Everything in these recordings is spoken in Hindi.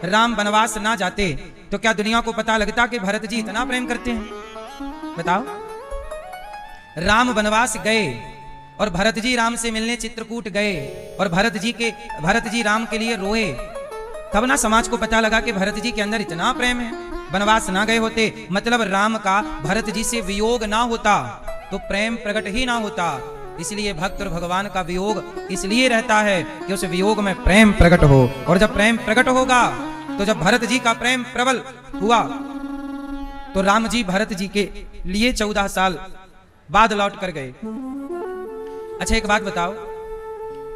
राम वनवास ना जाते तो क्या दुनिया को पता लगता कि भरत जी इतना प्रेम करते हैं? बताओ। राम वनवास गए और भरत जी राम से मिलने चित्रकूट गए और भरत जी राम के लिए रोए, तब ना समाज को पता लगा कि भरत जी के अंदर इतना प्रेम है। वनवास ना गए होते, मतलब राम का भरत जी से वियोग ना होता तो प्रेम प्रकट ही ना होता। इसलिए भक्त और भगवान का वियोग इसलिए रहता है कि उस वियोग में प्रेम प्रकट हो, और जब प्रेम प्रकट होगा तो जब भरत जी का प्रेम प्रबल हुआ तो राम जी भरत जी के लिए 14 साल बाद लौट कर गए। अच्छा एक बात बताओ,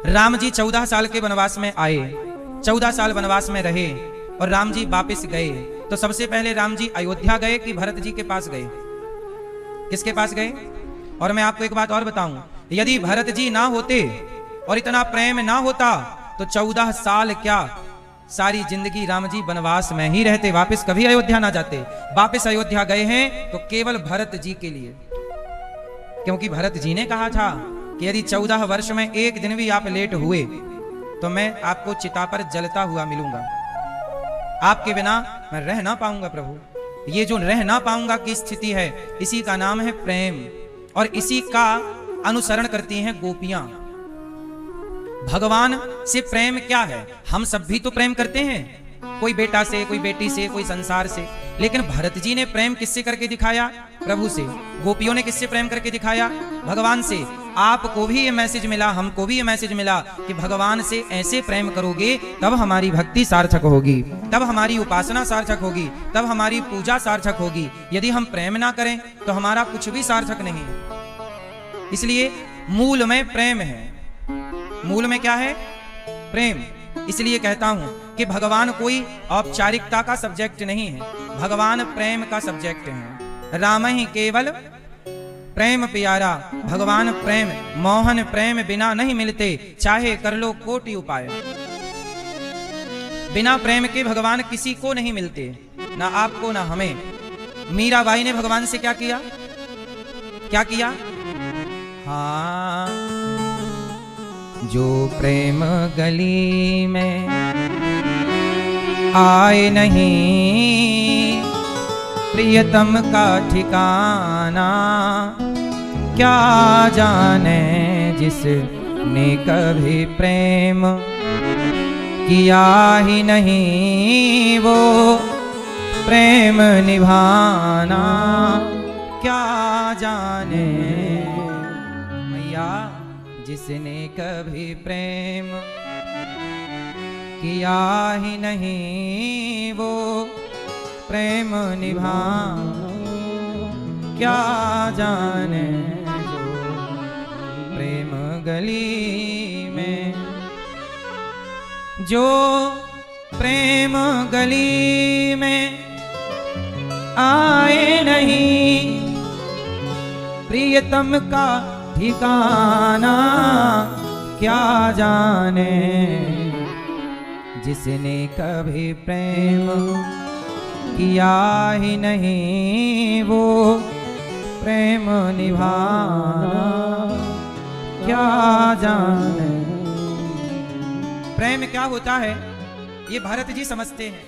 राम जी 14 साल के वनवास में आए, 14 साल वनवास में रहे और राम जी वापस गए, तो सबसे पहले राम जी अयोध्या गए कि भरत जी के पास गए? किसके पास गए? और मैं आपको एक बात और बताऊं, यदि भरत जी ना होते और इतना प्रेम ना होता तो 14 साल क्या सारी जिंदगी राम जी वनवास में ही रहते, वापस कभी अयोध्या ना जाते। वापस अयोध्या गए हैं तो केवल भरत जी के लिए, क्योंकि भरत जी ने कहा था कि यदि 14 वर्ष में एक दिन भी आप लेट हुए तो मैं आपको चिता पर जलता हुआ मिलूंगा, आपके बिना मैं रह ना पाऊंगा। प्रभु, ये जो रह ना पाऊंगा की स्थिति है, इसी का नाम है प्रेम, और इसी का अनुसरण करती हैं गोपियां। भगवान से प्रेम क्या है? हम सब भी तो प्रेम करते हैं, कोई बेटा से, कोई बेटी से, कोई संसार से, लेकिन भरत जी ने प्रेम किससे करके दिखाया? प्रभु से। गोपियों ने किससे प्रेम करके दिखाया? भगवान से। आपको भी ये मैसेज मिला, हमको भी ये मैसेज मिला कि भगवान से ऐसे प्रेम करोगे तब हमारी भक्ति सार्थक होगी, तब हमारी उपासना सार्थक होगी, तब हमारी पूजा सार्थक होगी। यदि हम प्रेम ना करें तो हमारा कुछ भी सार्थक नहीं। इसलिए मूल में प्रेम है। मूल में क्या है? प्रेम। इसलिए कहता हूं कि भगवान कोई औपचारिकता का सब्जेक्ट नहीं है, भगवान प्रेम का सब्जेक्ट है। राम ही केवल प्रेम प्यारा, भगवान प्रेम, मोहन प्रेम बिना नहीं मिलते, चाहे कर लो कोटि उपाय। बिना प्रेम के भगवान किसी को नहीं मिलते, ना आपको ना हमें। मीराबाई ने भगवान से क्या किया? क्या किया? हाँ, जो प्रेम गली में आए नहीं, प्रियतम का ठिकाना, क्या जाने जिसने कभी प्रेम किया ही नहीं, वो प्रेम निभाना क्या जाने। मैया, जिसने कभी प्रेम किया ही नहीं, वो प्रेम निभा क्या जाने। जो प्रेम गली में, जो प्रेम गली में आए नहीं, प्रियतम का ठिकाना क्या जाने। जिसने कभी प्रेम किया ही नहीं, वो प्रेम निभाना क्या जाने। प्रेम क्या होता है ये भरत जी समझते हैं,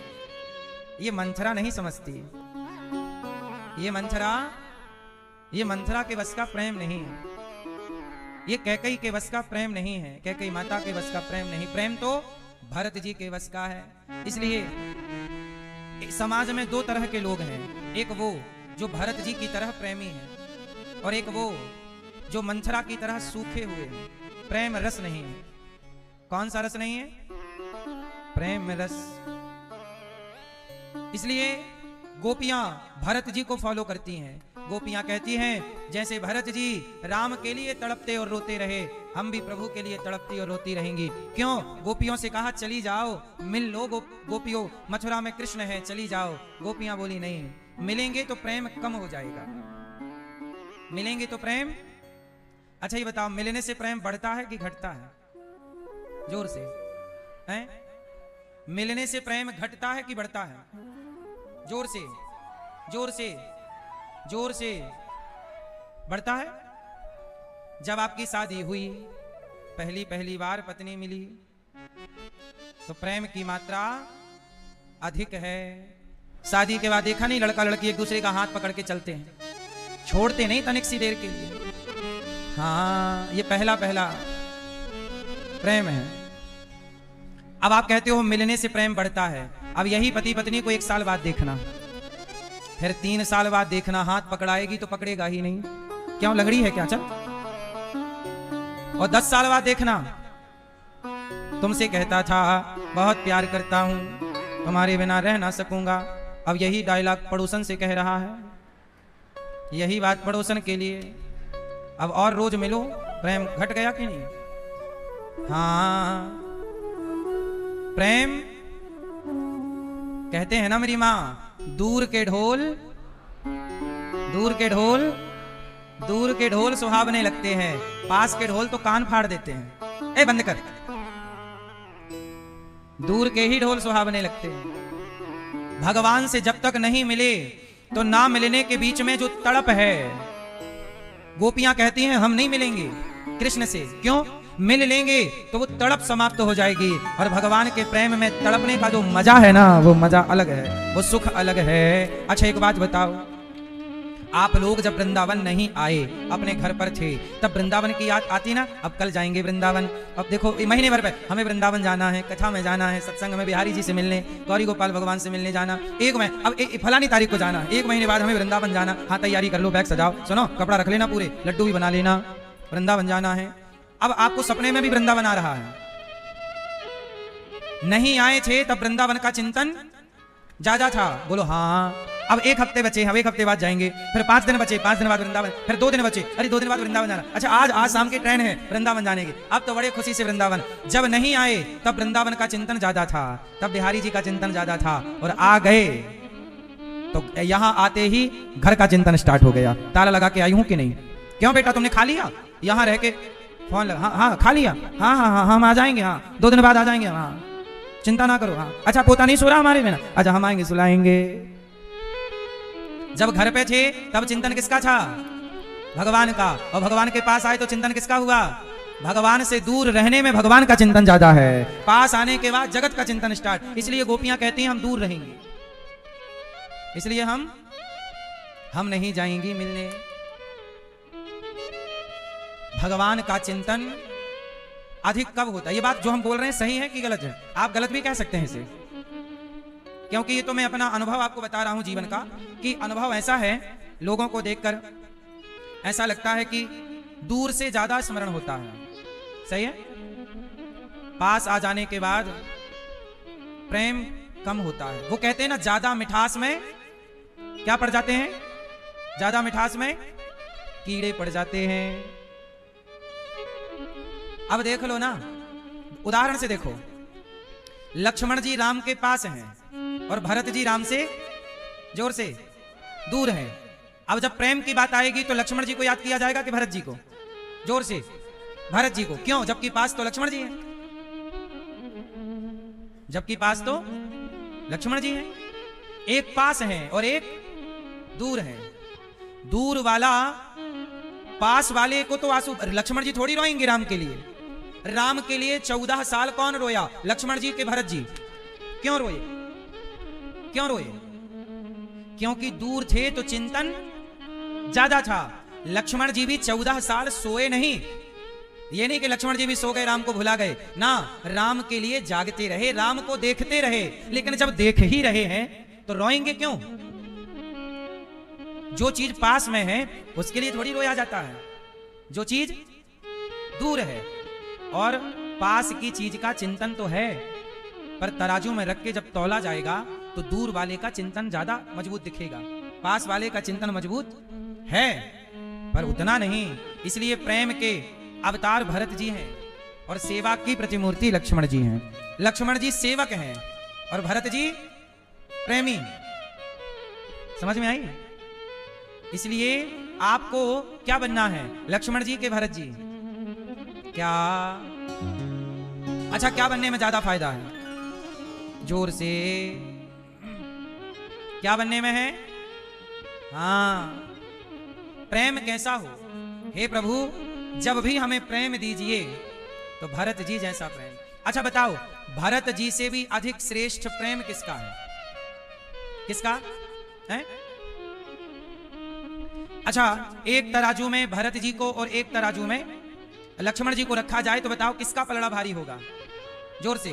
ये मंथरा नहीं समझती। ये मंथरा के बस का प्रेम नहीं है, ये कैकेयी के बस का प्रेम नहीं है, कैकेयी माता के बस का प्रेम नहीं। प्रेम तो भरत जी के बस का है। इसलिए समाज में दो तरह के लोग हैं, एक वो जो भरत जी की तरह प्रेमी है और एक वो जो मंथरा की तरह सूखे हुए हैं, प्रेम रस नहीं है। कौन सा रस नहीं है? प्रेम रस। इसलिए गोपियां भरत जी को फॉलो करती हैं। गोपियां कहती हैं जैसे भरत जी राम के लिए तड़पते और रोते रहे, हम भी प्रभु के लिए तड़पती और रोती रहेंगी। क्यों? गोपियों से कहा चली जाओ, मिल लो गोपियों, मथुरा में कृष्ण है, चली जाओ। गोपियां बोली नहीं, मिलेंगे तो प्रेम कम हो जाएगा, मिलेंगे तो प्रेम। अच्छा ये बताओ, मिलने से प्रेम बढ़ता है कि घटता है? जोर से हैं? मिलने से प्रेम घटता है कि बढ़ता है? जोर से, जोर से, जोर से। बढ़ता है। जब आपकी शादी हुई, पहली बार पत्नी मिली, तो प्रेम की मात्रा अधिक है। शादी के बाद देखा नहीं, लड़का लड़की एक दूसरे का हाथ पकड़ के चलते हैं, छोड़ते नहीं तनिक सी देर के लिए। हाँ, ये पहला पहला प्रेम है। अब आप कहते हो मिलने से प्रेम बढ़ता है। अब यही पति पत्नी को 1 साल बाद देखना, फिर 3 साल बाद देखना, हाथ पकड़ाएगी तो पकड़ेगा ही नहीं, क्यों लगड़ी है क्या, चल। और 10 साल बाद देखना, तुमसे कहता था बहुत प्यार करता हूं, तुम्हारे बिना रह ना सकूंगा। अब यही डायलॉग पड़ोसन से कह रहा है, यही बात पड़ोसन के लिए। अब और रोज मिलो, प्रेम घट गया कि नहीं? हाँ, प्रेम कहते हैं ना मेरी मां, दूर के ढोल, दूर के ढोल, दूर के ढोल सुहावने लगते हैं, पास के ढोल तो कान फाड़ देते हैं। ए बंद कर, दूर के ही ढोल सुहावने लगते हैं। भगवान से जब तक नहीं मिले तो ना मिलने के बीच में जो तड़प है, गोपियां कहती हैं हम नहीं मिलेंगे कृष्ण से, क्यों? मिल लेंगे तो वो तड़प समाप्त हो जाएगी। और भगवान के प्रेम में तड़पने का जो मजा है ना, वो मजा अलग है, वो सुख अलग है। अच्छा एक बात बताओ, आप लोग जब वृंदावन नहीं आए, अपने घर पर थे, तब वृंदावन की याद आती ना? अब कल जाएंगे वृंदावन, अब देखो महीने भर पे हमें वृंदावन जाना है, कथा में जाना है, सत्संग में बिहारी जी से मिलने, गौरी गोपाल भगवान से मिलने जाना, अब फलानी तारीख को जाना, 1 महीने बाद हमें वृंदावन जाना। हाँ तैयारी कर लो, बैग सजाओ, सुनो कपड़ा रख लेना, पूरे लड्डू भी बना लेना, वृंदावन जाना है। अब आपको सपने में भी वृंदावन आ रहा है। नहीं आए थे तब वृंदावन का चिंतन ज्यादा था, बोलो हाँ। अब 1 हफ्ते बचे, हम 1 हफ्ते बाद जाएंगे, फिर 5 दिन बचे, 5 दिन बाद वृंदावन, फिर 2 दिन बचे, अरे 2 दिन बाद वृंदावन जाना। अच्छा आज शाम की ट्रेन है वृंदावन जाने की, अब तो बड़े खुशी से वृंदावन। जब नहीं आए तब वृंदावन का चिंतन ज्यादा था, तब बिहारी जी का चिंतन ज्यादा था, और आ गए तो यहां आते ही घर का चिंतन स्टार्ट हो गया। ताला लगा के आई हूं कि नहीं? क्यों बेटा तुमने खा लिया? यहां रह के फोन लगा, हाँ खा लिया, हाँ हाँ हाँ हम आ जाएंगे, हाँ 2 दिन बाद आ जाएंगे, हाँ चिंता ना करो। हाँ अच्छा पोता नहीं सो रहा हमारे बिना? अच्छा हम आएंगे सुलाएंगे। जब घर पे थे तब चिंतन किसका था? भगवान का। और भगवान के पास आए तो चिंतन किसका हुआ? भगवान से दूर रहने में भगवान का चिंतन ज्यादा है, पास आने के बाद जगत का चिंतन स्टार्ट। इसलिए गोपियां कहती हैं हम दूर रहेंगे, इसलिए हम नहीं जाएंगी मिलने। भगवान का चिंतन अधिक कब होता है? ये बात जो हम बोल रहे हैं सही है कि गलत है? आप गलत भी कह सकते हैं इसे, क्योंकि ये तो मैं अपना अनुभव आपको बता रहा हूं जीवन का, कि अनुभव ऐसा है, लोगों को देखकर ऐसा लगता है कि दूर से ज्यादा स्मरण होता है, सही है? पास आ जाने के बाद प्रेम कम होता है। वो कहते हैं ना ज्यादा मिठास में क्या पड़ जाते हैं? ज्यादा मिठास में कीड़े पड़ जाते हैं। अब देख लो ना, उदाहरण से देखो, लक्ष्मण जी राम के पास हैं और भरत जी राम से जोर से दूर हैं। अब जब प्रेम की बात आएगी तो लक्ष्मण जी को याद किया जाएगा कि भरत जी को? जोर से भरत जी को। क्यों? जबकि पास तो लक्ष्मण जी हैं, जबकि पास तो लक्ष्मण जी हैं। एक पास है और एक दूर है। दूर वाला पास वाले को तो आंसू, लक्ष्मण जी थोड़ी रोएंगे राम के लिए। राम के लिए 14 साल कौन रोया? लक्ष्मण जी के भरत जी। क्यों रोए? क्यों रोए? क्योंकि दूर थे तो चिंतन ज्यादा था। लक्ष्मण जी भी 14 साल सोए नहीं। ये नहीं कि लक्ष्मण जी भी सो गए, राम को भुला गए ना, राम के लिए जागते रहे, राम को देखते रहे। लेकिन जब देख ही रहे हैं तो रोएंगे क्यों? जो चीज पास में है उसके लिए थोड़ी रोया जाता है, जो चीज दूर है। और पास की चीज का चिंतन तो है, पर तराजू में रख के जब तौला जाएगा तो दूर वाले का चिंतन ज्यादा मजबूत दिखेगा, पास वाले का चिंतन मजबूत है पर उतना नहीं। इसलिए प्रेम के अवतार भरत जी हैं और सेवा की प्रतिमूर्ति लक्ष्मण जी हैं। लक्ष्मण जी सेवक हैं और भरत जी प्रेमी। समझ में आई? इसलिए आपको क्या बनना है? लक्ष्मण जी के भरत जी? क्या? अच्छा क्या बनने में ज्यादा फायदा है? जोर से क्या बनने में है? हाँ, प्रेम कैसा हो? हे प्रभु जब भी हमें प्रेम दीजिए तो भरत जी जैसा प्रेम। अच्छा बताओ, भरत जी से भी अधिक श्रेष्ठ प्रेम किसका है? किसका है? अच्छा, एक तराजू में भरत जी को और एक तराजू में लक्ष्मण जी को रखा जाए तो बताओ किसका पलड़ा भारी होगा? जोर से।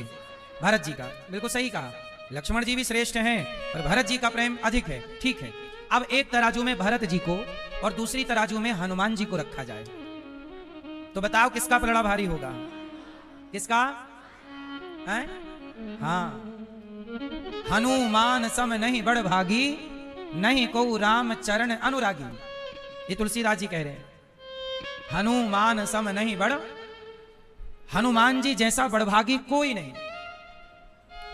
भरत जी का। बिल्कुल सही कहा। लक्ष्मण जी भी श्रेष्ठ हैं और भरत जी का प्रेम अधिक है, ठीक है। अब एक तराजू में भरत जी को और दूसरी तराजू में हनुमान जी को रखा जाए तो बताओ किसका पलड़ा भारी होगा? किसका है? हाँ, हनुमान सम नहीं बड़ भागी, नहीं को राम चरण अनुरागी। ये तुलसीदास जी कह रहे हैं, हनुमान सम नहीं बड़, हनुमान जी जैसा बड़भागी कोई नहीं।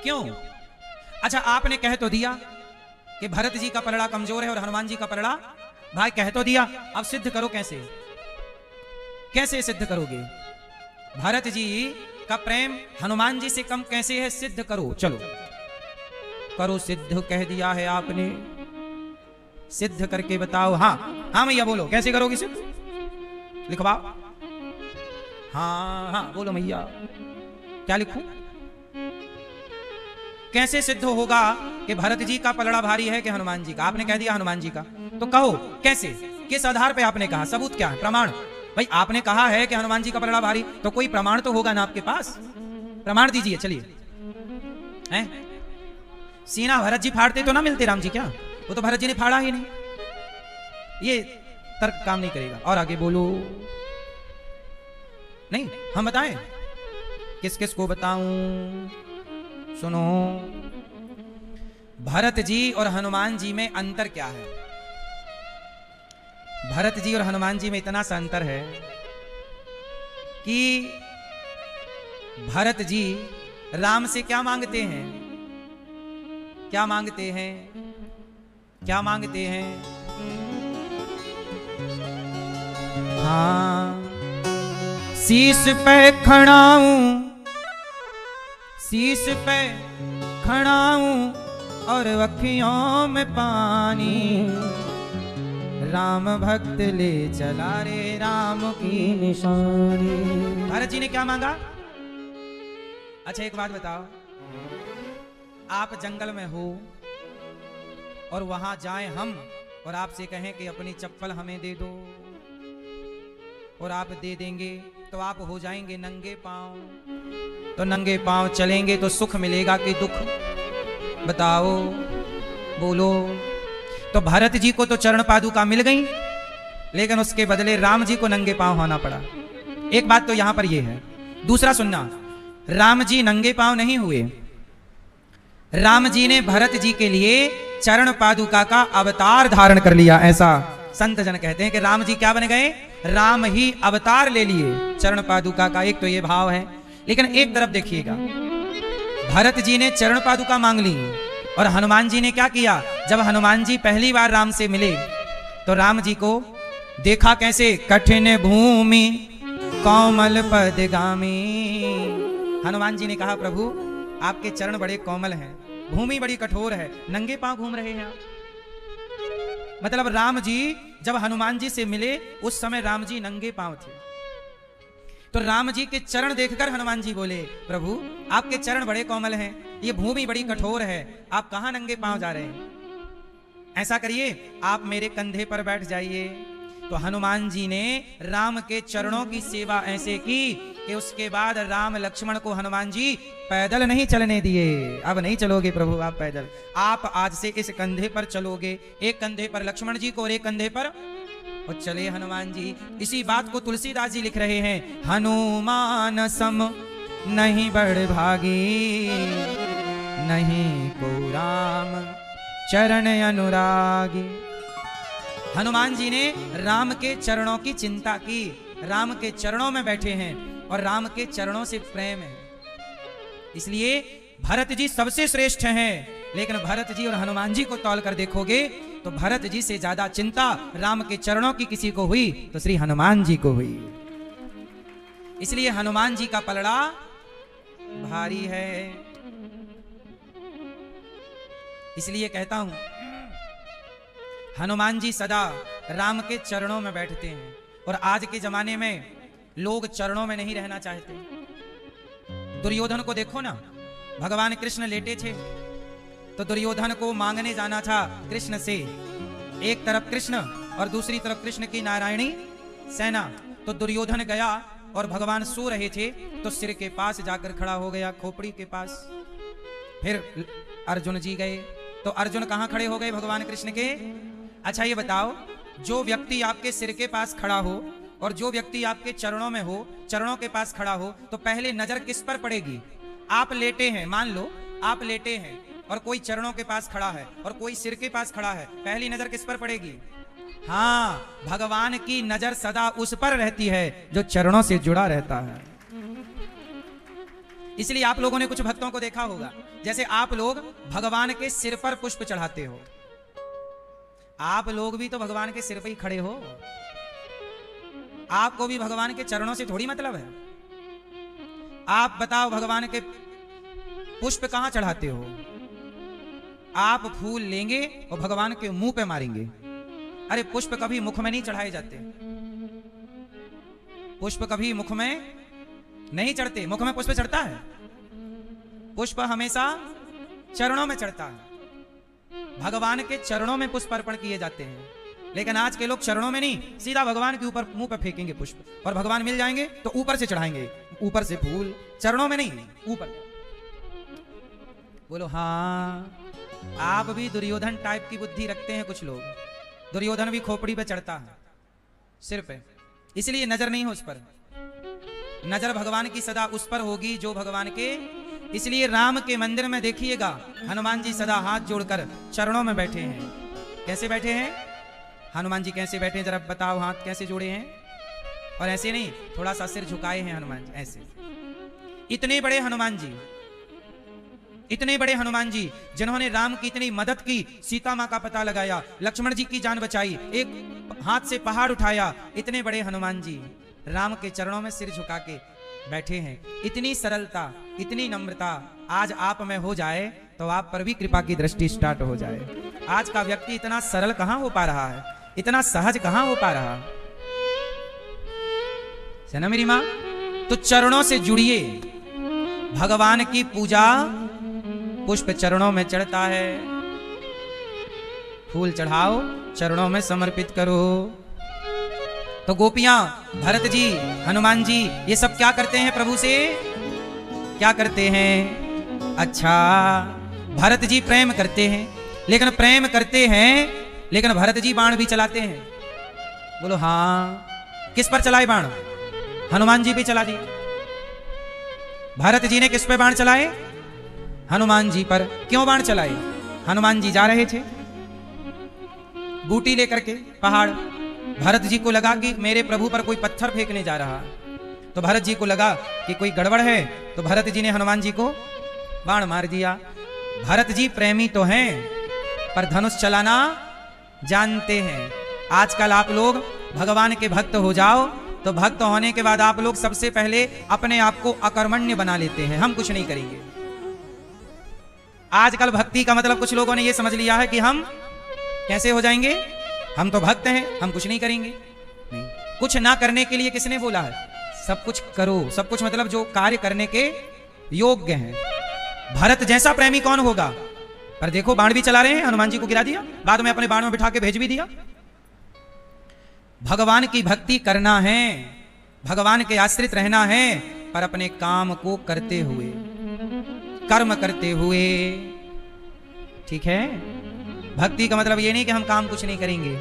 क्यों? अच्छा, आपने कह तो दिया कि भरत जी का पलड़ा कमजोर है और हनुमान जी का पलड़ा भाई, कह तो दिया, अब सिद्ध करो कैसे? कैसे सिद्ध करोगे? भरत जी का प्रेम हनुमान जी से कम कैसे है? सिद्ध करो, चलो करो सिद्ध, कह दिया है आपने, सिद्ध करके बताओ। हाँ हाँ मैया बोलो, कैसे करोगी सिद्ध? लिखवाओ। हाँ हाँ बोलो मैया, क्या लिखूं? कैसे सिद्ध होगा कि भरत जी का पलड़ा भारी है कि हनुमान जी का? आपने कह दिया हनुमान जी का, तो कहो कैसे, किस आधार पे आपने कहा? सबूत क्या है? प्रमाण। भाई आपने कहा है कि हनुमान जी का पलड़ा भारी, तो कोई प्रमाण तो होगा ना आपके पास? प्रमाण दीजिए। चलिए, हैं? सीना भरत जी फाड़ते तो ना मिलते राम जी क्या? वो तो भरत जी ने फाड़ा ही नहीं। ये तर्क काम नहीं करेगा। और आगे बोलो। नहीं, हम बताएं? किस किस को बताऊं? सुनो, भरत जी और हनुमान जी में अंतर क्या है? भरत जी और हनुमान जी में इतना सा अंतर है कि भरत जी राम से क्या मांगते हैं? क्या मांगते हैं? क्या मांगते हैं? हाँ, शीश पे खड़ाऊं, शीश पे खड़ाऊं और अखियों में पानी, राम भक्त ले चला रे राम की निशानी। भरत जी ने क्या मांगा? अच्छा एक बात बताओ, आप जंगल में हो और वहां जाएं हम और आपसे कहें कि अपनी चप्पल हमें दे दो, और आप दे देंगे तो आप हो जाएंगे नंगे पांव। तो नंगे पांव चलेंगे तो सुख मिलेगा कि दुख? बताओ, बोलो। तो भरत जी को तो चरण पादुका मिल गई, लेकिन उसके बदले राम जी को नंगे पांव होना पड़ा। एक बात तो यहां पर यह है। दूसरा सुनना, राम जी नंगे पांव नहीं हुए। राम जी ने भरत जी के लिए चरण पादुका का अवतार धारण कर लिया। ऐसा संत जन कहते हैं कि राम जी क्या बन गए? राम ही अवतार ले लिए चरण पादुका का। एक तो ये भाव है। लेकिन एक तरफ देखिएगा, भरत जी ने चरण पादुका मांग ली और हनुमान जी ने क्या किया? जब हनुमान जी पहली बार राम से मिले तो राम जी को देखा कैसे? कठिन भूमि कोमल पदगामी। हनुमान जी ने कहा, प्रभु आपके चरण बड़े कोमल हैं, भूमि बड़ी कठोर है, नंगे पांव घूम रहे हैं आप। मतलब राम जी जब हनुमान जी से मिले उस समय राम जी नंगे पांव थे। तो राम जी के चरण देखकर हनुमान जी बोले, प्रभु आपके चरण बड़े कोमल हैं, ये भूमि बड़ी कठोर है, आप कहां नंगे पांव जा रहे हैं? ऐसा करिए, आप मेरे कंधे पर बैठ जाइए। तो हनुमान जी ने राम के चरणों की सेवा ऐसे की कि उसके बाद राम लक्ष्मण को हनुमान जी पैदल नहीं चलने दिए। अब नहीं चलोगे प्रभु आप पैदल, आप आज से इस कंधे पर चलोगे। एक कंधे पर लक्ष्मण जी को और एक कंधे पर और चले हनुमान जी। इसी बात को तुलसीदास जी लिख रहे हैं, हनुमान सम नहीं बड़ भागी, नहीं को राम चरण अनुरागी। हनुमान जी ने राम के चरणों की चिंता की, राम के चरणों में बैठे हैं और राम के चरणों से प्रेम है। इसलिए भरत जी सबसे श्रेष्ठ हैं। लेकिन भरत जी और हनुमान जी को तौल कर देखोगे तो भरत जी से ज्यादा चिंता राम के चरणों की किसी को हुई तो श्री हनुमान जी को हुई। इसलिए हनुमान जी का पलड़ा भारी है। इसलिए कहता हूं, हनुमान जी सदा राम के चरणों में बैठते हैं। और आज के जमाने में लोग चरणों में नहीं रहना चाहते। दुर्योधन को देखो ना, भगवान कृष्ण लेटे थे तो दुर्योधन को मांगने जाना था कृष्ण से, एक तरफ कृष्ण और दूसरी तरफ कृष्ण की नारायणी सेना। तो दुर्योधन गया और भगवान सो रहे थे तो सिर के पास जाकर खड़ा हो गया, खोपड़ी के पास। फिर अर्जुन जी गए तो अर्जुन कहां खड़े हो गए? भगवान कृष्ण के। अच्छा ये बताओ, जो व्यक्ति आपके सिर के पास खड़ा हो और जो व्यक्ति आपके चरणों में हो, चरणों के पास खड़ा हो, तो पहले नजर किस पर पड़ेगी? आप लेटे हैं, मान लो आप लेटे हैं और कोई चरणों के पास खड़ा है और कोई सिर के पास खड़ा है, पहली नजर किस पर पड़ेगी? हाँ, भगवान की नजर सदा उस पर रहती है जो चरणों से जुड़ा रहता है। इसलिए आप लोगों ने कुछ भक्तों को देखा होगा, जैसे आप लोग भगवान के सिर पर पुष्प चढ़ाते हो। आप लोग भी तो भगवान के सिर पर ही खड़े हो, आपको भी भगवान के चरणों से थोड़ी मतलब है। आप बताओ, भगवान के पुष्प कहां चढ़ाते हो? आप फूल लेंगे और भगवान के मुंह पे मारेंगे। अरे पुष्प कभी मुख में नहीं चढ़ाए जाते, पुष्प कभी मुख में नहीं चढ़ते। मुख में पुष्प चढ़ता है? पुष्प हमेशा चरणों में चढ़ता है। भगवान के चरणों में पुष्प अर्पण किए जाते हैं, लेकिन आज के लोग चरणों में नहीं, सीधा भगवान के ऊपर मुंह पे फेंकेंगे पुष्प, और भगवान मिल जाएंगे तो ऊपर से चढ़ाएंगे, ऊपर से फूल, चरणों में नहीं, ऊपर। बोलो हाँ, आप भी दुर्योधन टाइप की बुद्धि रखते हैं कुछ लोग। दुर्योधन भी खोपड़ी पे चढ़ता है, सिर पे, इसलिए नजर नहीं हो उस पर। नजर भगवान की सदा उस पर होगी जो भगवान के। इसलिए राम के मंदिर में देखिएगा, हनुमान जी सदा हाथ जोड़कर चरणों में बैठे हैं। कैसे बैठे हैं हनुमान जी? कैसे बैठे हैं जरा बताओ, हाथ कैसे जोड़े हैं? और ऐसे नहीं, थोड़ा सा सिर झुकाए हैं हनुमान जी, ऐसे। इतने बड़े हनुमान जी, इतने बड़े हनुमान जी जिन्होंने राम की इतनी मदद की, सीता मां का पता लगाया, लक्ष्मण जी की जान बचाई, एक हाथ से पहाड़ उठाया, इतने बड़े हनुमान जी राम के चरणों में सिर झुका के बैठे हैं। इतनी सरलता, इतनी नम्रता आज आप में हो जाए तो आप पर भी कृपा की दृष्टि स्टार्ट हो जाए। आज का व्यक्ति इतना सरल कहां हो पा रहा है, इतना सहज कहां हो पा रहा है ना मेरी मां? तो चरणों से जुड़िए। भगवान की पूजा पुष्प चरणों में चढ़ता है, फूल चढ़ाओ, चरणों में समर्पित करो। तो गोपियां, भरत जी, हनुमान जी, ये सब क्या करते हैं? प्रभु से क्या करते हैं? अच्छा, भरत जी प्रेम करते हैं, लेकिन प्रेम करते हैं लेकिन भरत जी बाण भी चलाते हैं। बोलो हाँ, किस पर चलाए बाण? हनुमान जी भी चला दिए। भरत जी ने किस पे बाण चलाए? हनुमान जी पर। क्यों बाण चलाए? हनुमान जी जा रहे थे बूटी लेकर के पहाड़, भरत जी को लगा कि मेरे प्रभु पर कोई पत्थर फेंकने जा रहा, तो भरत जी को लगा कि कोई गड़बड़ है, तो भरत जी ने हनुमान जी को बाण मार दिया। भरत जी प्रेमी तो हैं पर धनुष चलाना जानते हैं। आजकल आप लोग भगवान के भक्त हो जाओ तो भक्त होने के बाद आप लोग सबसे पहले अपने आप को अकर्मण्य बना लेते हैं, हम कुछ नहीं करेंगे। आजकल भक्ति का मतलब कुछ लोगों ने यह समझ लिया है कि हम कैसे हो जाएंगे, हम तो भक्त हैं, हम कुछ नहीं करेंगे। नहीं, कुछ ना करने के लिए किसने बोला है? सब कुछ करो। सब कुछ मतलब जो कार्य करने के योग्य हैं। भरत जैसा प्रेमी कौन होगा? पर देखो बाण भी चला रहे हैं, हनुमान जी को गिरा दिया, बाद में अपने बाण में बिठा के भेज भी दिया। भगवान की भक्ति करना है, भगवान के आश्रित रहना है, पर अपने काम को करते हुए, कर्म करते हुए। ठीक है? भक्ति का मतलब ये नहीं कि हम काम कुछ नहीं करेंगे।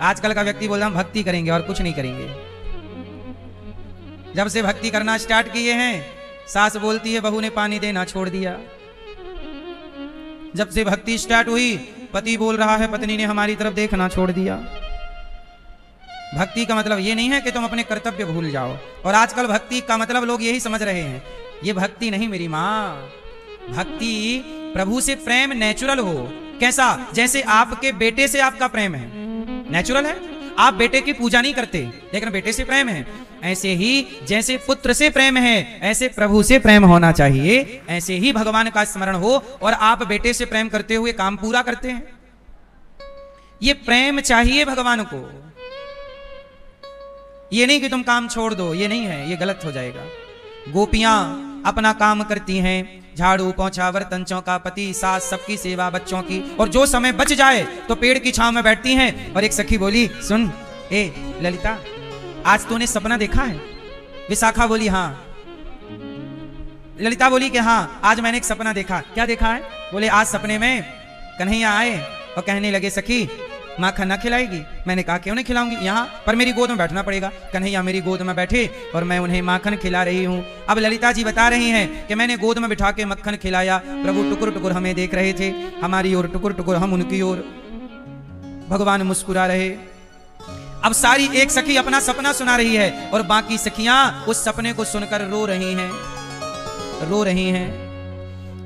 आजकल का व्यक्ति बोल रहा हम भक्ति करेंगे और कुछ नहीं करेंगे। जब से भक्ति करना स्टार्ट किए हैं, सास बोलती है बहू ने पानी देना छोड़ दिया। जब से भक्ति स्टार्ट हुई, पति बोल रहा है पत्नी ने हमारी तरफ देखना छोड़ दिया। भक्ति का मतलब ये नहीं है कि तुम अपने कर्तव्य भूल जाओ। और आजकल भक्ति का मतलब लोग यही समझ रहे हैं, ये भक्ति नहीं मेरी माँ। भक्ति प्रभु से प्रेम नेचुरल हो। कैसा? जैसे आपके बेटे से आपका प्रेम है, नेचुरल है। आप बेटे की पूजा नहीं करते लेकिन बेटे से प्रेम है। ऐसे ही जैसे पुत्र से प्रेम है, ऐसे प्रभु से प्रेम होना चाहिए। ऐसे ही भगवान का स्मरण हो और आप बेटे से प्रेम करते हुए काम पूरा करते हैं। ये प्रेम चाहिए भगवान को। ये नहीं कि तुम काम छोड़ दो, ये नहीं है, ये गलत हो जाएगा। गोपियां अपना काम करती हैं, झाड़ू पोंछा बर्तन चौका पति सास सबकी सेवा बच्चों की, और जो समय बच जाए तो पेड़ की छांव में बैठती हैं। और एक सखी बोली, सुन ए ललिता, आज तूने सपना देखा है? विशाखा बोली हाँ। ललिता बोली कि हाँ, आज मैंने एक सपना देखा। क्या देखा है? बोले आज सपने में कन्हैया आए और कहने लगे, सखी माखन ना खिलाएगी? मैंने कहा क्यों नहीं खिलाऊंगी, यहाँ पर मेरी गोद में बैठना पड़ेगा। कन्हैया मेरी गोद में बैठे और मैं उन्हें माखन खिला रही हूँ। अब ललिता जी बता रही हैं कि मैंने गोद में बिठा के मक्खन खिलाया, प्रभु टुकुर टुकुर हमें देख रहे थे, हमारी ओर टुकुर टुकुर हम उनकी ओर, भगवान मुस्कुरा रहे। अब सारी एक सखी अपना सपना सुना रही है और बाकी सखियां उस सपने को सुनकर रो रही हैं।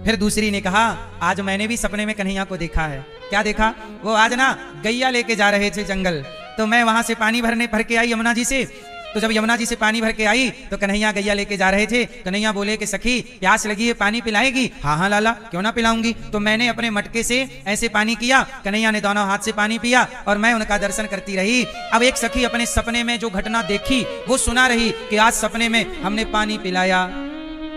फिर दूसरी ने कहा, आज मैंने भी सपने में कन्हैया को देखा है। क्या देखा? वो आज ना गैया लेके जा रहे थे जंगल, तो मैं वहां से पानी भर के आई यमुना जी से। तो जब यमुना जी से पानी भर के आई तो कन्हैया गैया लेके जा रहे थे। कन्हैया बोले कि सखी प्यास लगी है, पानी पिलाएगी? हाँ हाँ लाला, क्यों ना पिलाऊंगी। तो मैंने अपने मटके से ऐसे पानी किया, कन्हैया ने दोनों हाथ से पानी पिया और मैं उनका दर्शन करती रही। अब एक सखी अपने सपने में जो घटना देखी वो सुना रही कि आज सपने में हमने पानी पिलाया।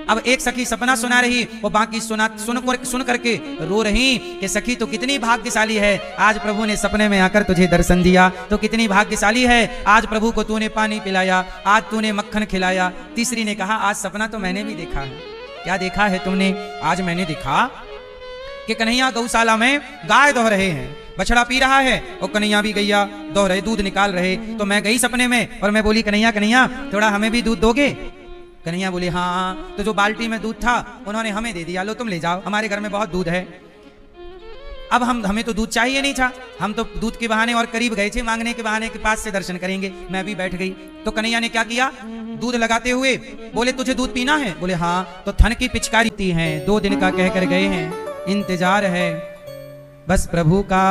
अब एक सखी सपना सुना रही, वो बाकी सुन करके रो रही कि सखी तो कितनी भाग्यशाली है, आज प्रभु ने सपने में आकर तुझे दर्शन दिया। तो कितनी भाग्यशाली है, आज प्रभु को तूने पानी पिलाया, आज तूने मक्खन खिलाया। तीसरी ने कहा, आज सपना तो मैंने भी देखा है। क्या देखा है तुमने? आज मैंने देखा कि कन्हैया गौशाला में गाय दोह रहे हैं, बछड़ा पी रहा है और कन्हैया भी गैया दोह रहे, दूध निकाल रहे। तो मैं गई सपने में और मैं बोली, कन्हैया थोड़ा हमें भी दूध दोगे? कन्हैया बोले हाँ। तो जो बाल्टी में दूध था उन्होंने हमें दे दिया, लो तुम ले जाओ, हमारे घर में बहुत दूध है। अब हमें तो दूध चाहिए नहीं था, हम तो दूध के बहाने और करीब गए थे, मांगने के बहाने के पास से दर्शन करेंगे। मैं भी बैठ गई। तो कन्हैया ने क्या किया, दूध लगाते हुए बोले, तुझे दूध पीना है? बोले हाँ। तो थन की पिचकारी है, 2 दिन का कह कर गए हैं, इंतजार है, बस प्रभु का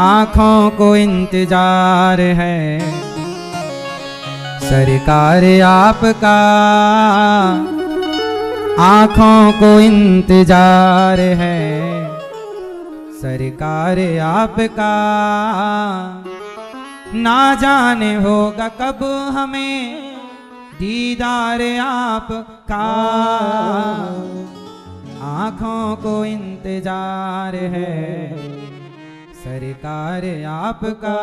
आंखों को इंतजार है, सरकार आपका आंखों को इंतजार है, सरकार आपका ना जाने होगा कब हमें दीदार आपका, आंखों को इंतजार है, सरकार आपका,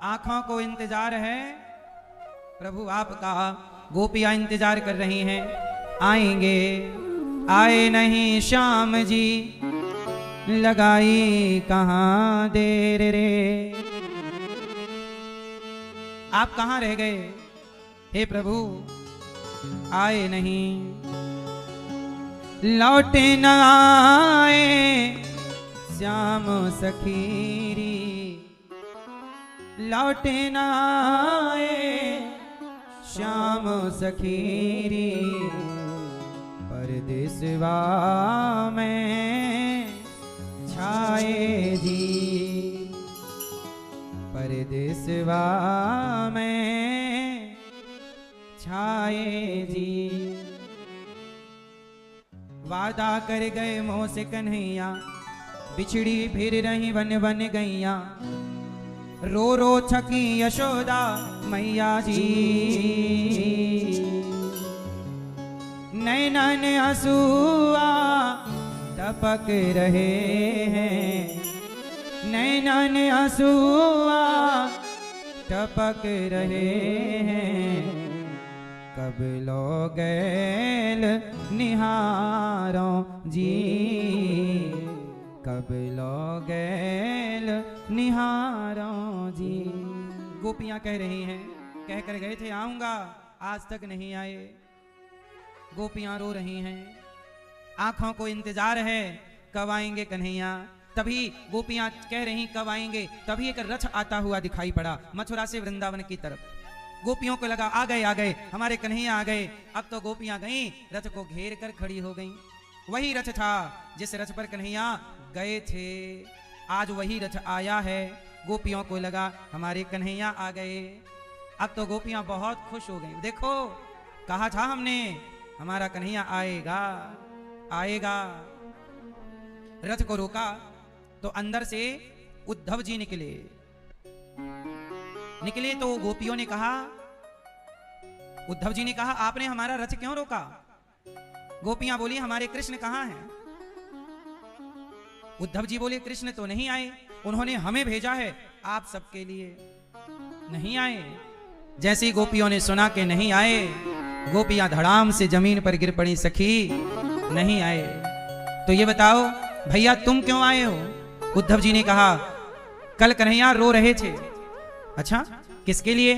आंखों को इंतजार है प्रभु आपका। गोपियां इंतजार कर रही हैं, आएंगे, आए नहीं श्याम जी, लगाई कहां देर रे, आप कहां रह गए हे प्रभु, आए नहीं, लौटे न आए श्याम सखीरी, लौटे न आए श्याम सखीरी, परदेसवा में छाए जी, परदेसवा में छाए जी, वादा कर गए मोह से कन्हैया, बिछड़ी फिर रही वन वन गैया, रो रो छकी यशोदा मैया जी, नैनन आंसुआ टपक रहे हैं, नैनन आंसुआ टपक रहे हैं, कब लो गैल निहारों जी, कब लो गैल निहारों जी। गोपियां कह रही हैं, कह कर गए थे आऊंगा, आज तक नहीं आए। गोपियां रो रही हैं, आंखों को इंतजार है कब आएंगे कन्हैया। तभी गोपियां कह रही कब आएंगे, तभी एक रथ आता हुआ दिखाई पड़ा मथुरा से वृंदावन की तरफ। गोपियों को लगा आ गए हमारे कन्हैया आ गए। अब तो गोपियां गईं, रथ को घेर कर खड़ी हो गईं। वही रथ था जिस रथ पर कन्हैया गए थे, आज वही रथ आया है। गोपियों को लगा हमारे कन्हैया आ गए। अब तो गोपियां बहुत खुश हो गईं। देखो कहा था हमने हमारा कन्हैया आएगा आएगा। रथ को रोका तो अंदर से उद्धव जी निकले तो गोपियों ने कहा उद्धव जी ने कहा आपने हमारा रथ क्यों रोका? गोपियां बोली हमारे कृष्ण कहां हैं? उद्धव जी बोले कृष्ण तो नहीं आए, उन्होंने हमें भेजा है आप सबके लिए। नहीं आए। जैसे ही गोपियों ने सुना कि नहीं आए, गोपियां धड़ाम से जमीन पर गिर पड़ी, सखी नहीं आए तो ये बताओ भैया तुम क्यों आए हो? उद्धव जी ने कहा कल कन्हैया रो रहे थे। अच्छा किसके लिए?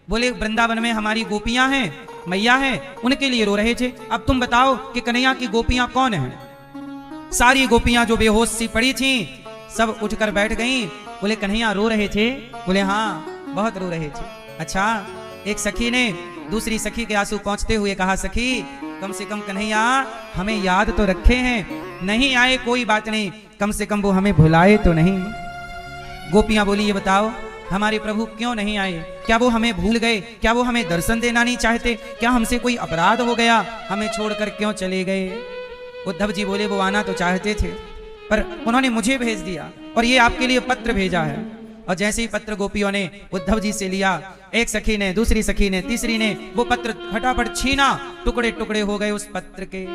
बोले वृंदावन में हमारी गोपियां हैं, मैया हैं, उनके लिए रो रहे थे। अब तुम बताओ कि कन्हैया की गोपियां कौन हैं? सारी गोपियां जो बेहोश सी पड़ी थी सब उठकर बैठ गईं। बोले कन्हैया रो रहे थे? बोले हाँ बहुत रो रहे थे। अच्छा एक सखी ने दूसरी सखी के आंसू पहुंचते हुए कहा सखी कम से कम कन्हैया हमें याद तो रखे हैं, नहीं आए कोई बात नहीं, कम से कम वो हमें भुलाए तो नहीं। गोपियां बोली ये बताओ हमारे प्रभु क्यों नहीं आए? क्या वो हमें भूल गए? क्या वो हमें दर्शन देना नहीं चाहते? क्या हमसे कोई अपराध हो गया? हमें छोड़कर क्यों चले गए? उद्धव जी बोले वो आना तो चाहते थे पर उन्होंने मुझे भेज दिया और ये आपके लिए पत्र भेजा है। और जैसे ही पत्र गोपियों ने उद्धव जी से लिया, एक सखी ने, दूसरी सखी ने, तीसरी ने वो पत्र फटाफट छीना, टुकड़े टुकड़े हो गए उस पत्र के।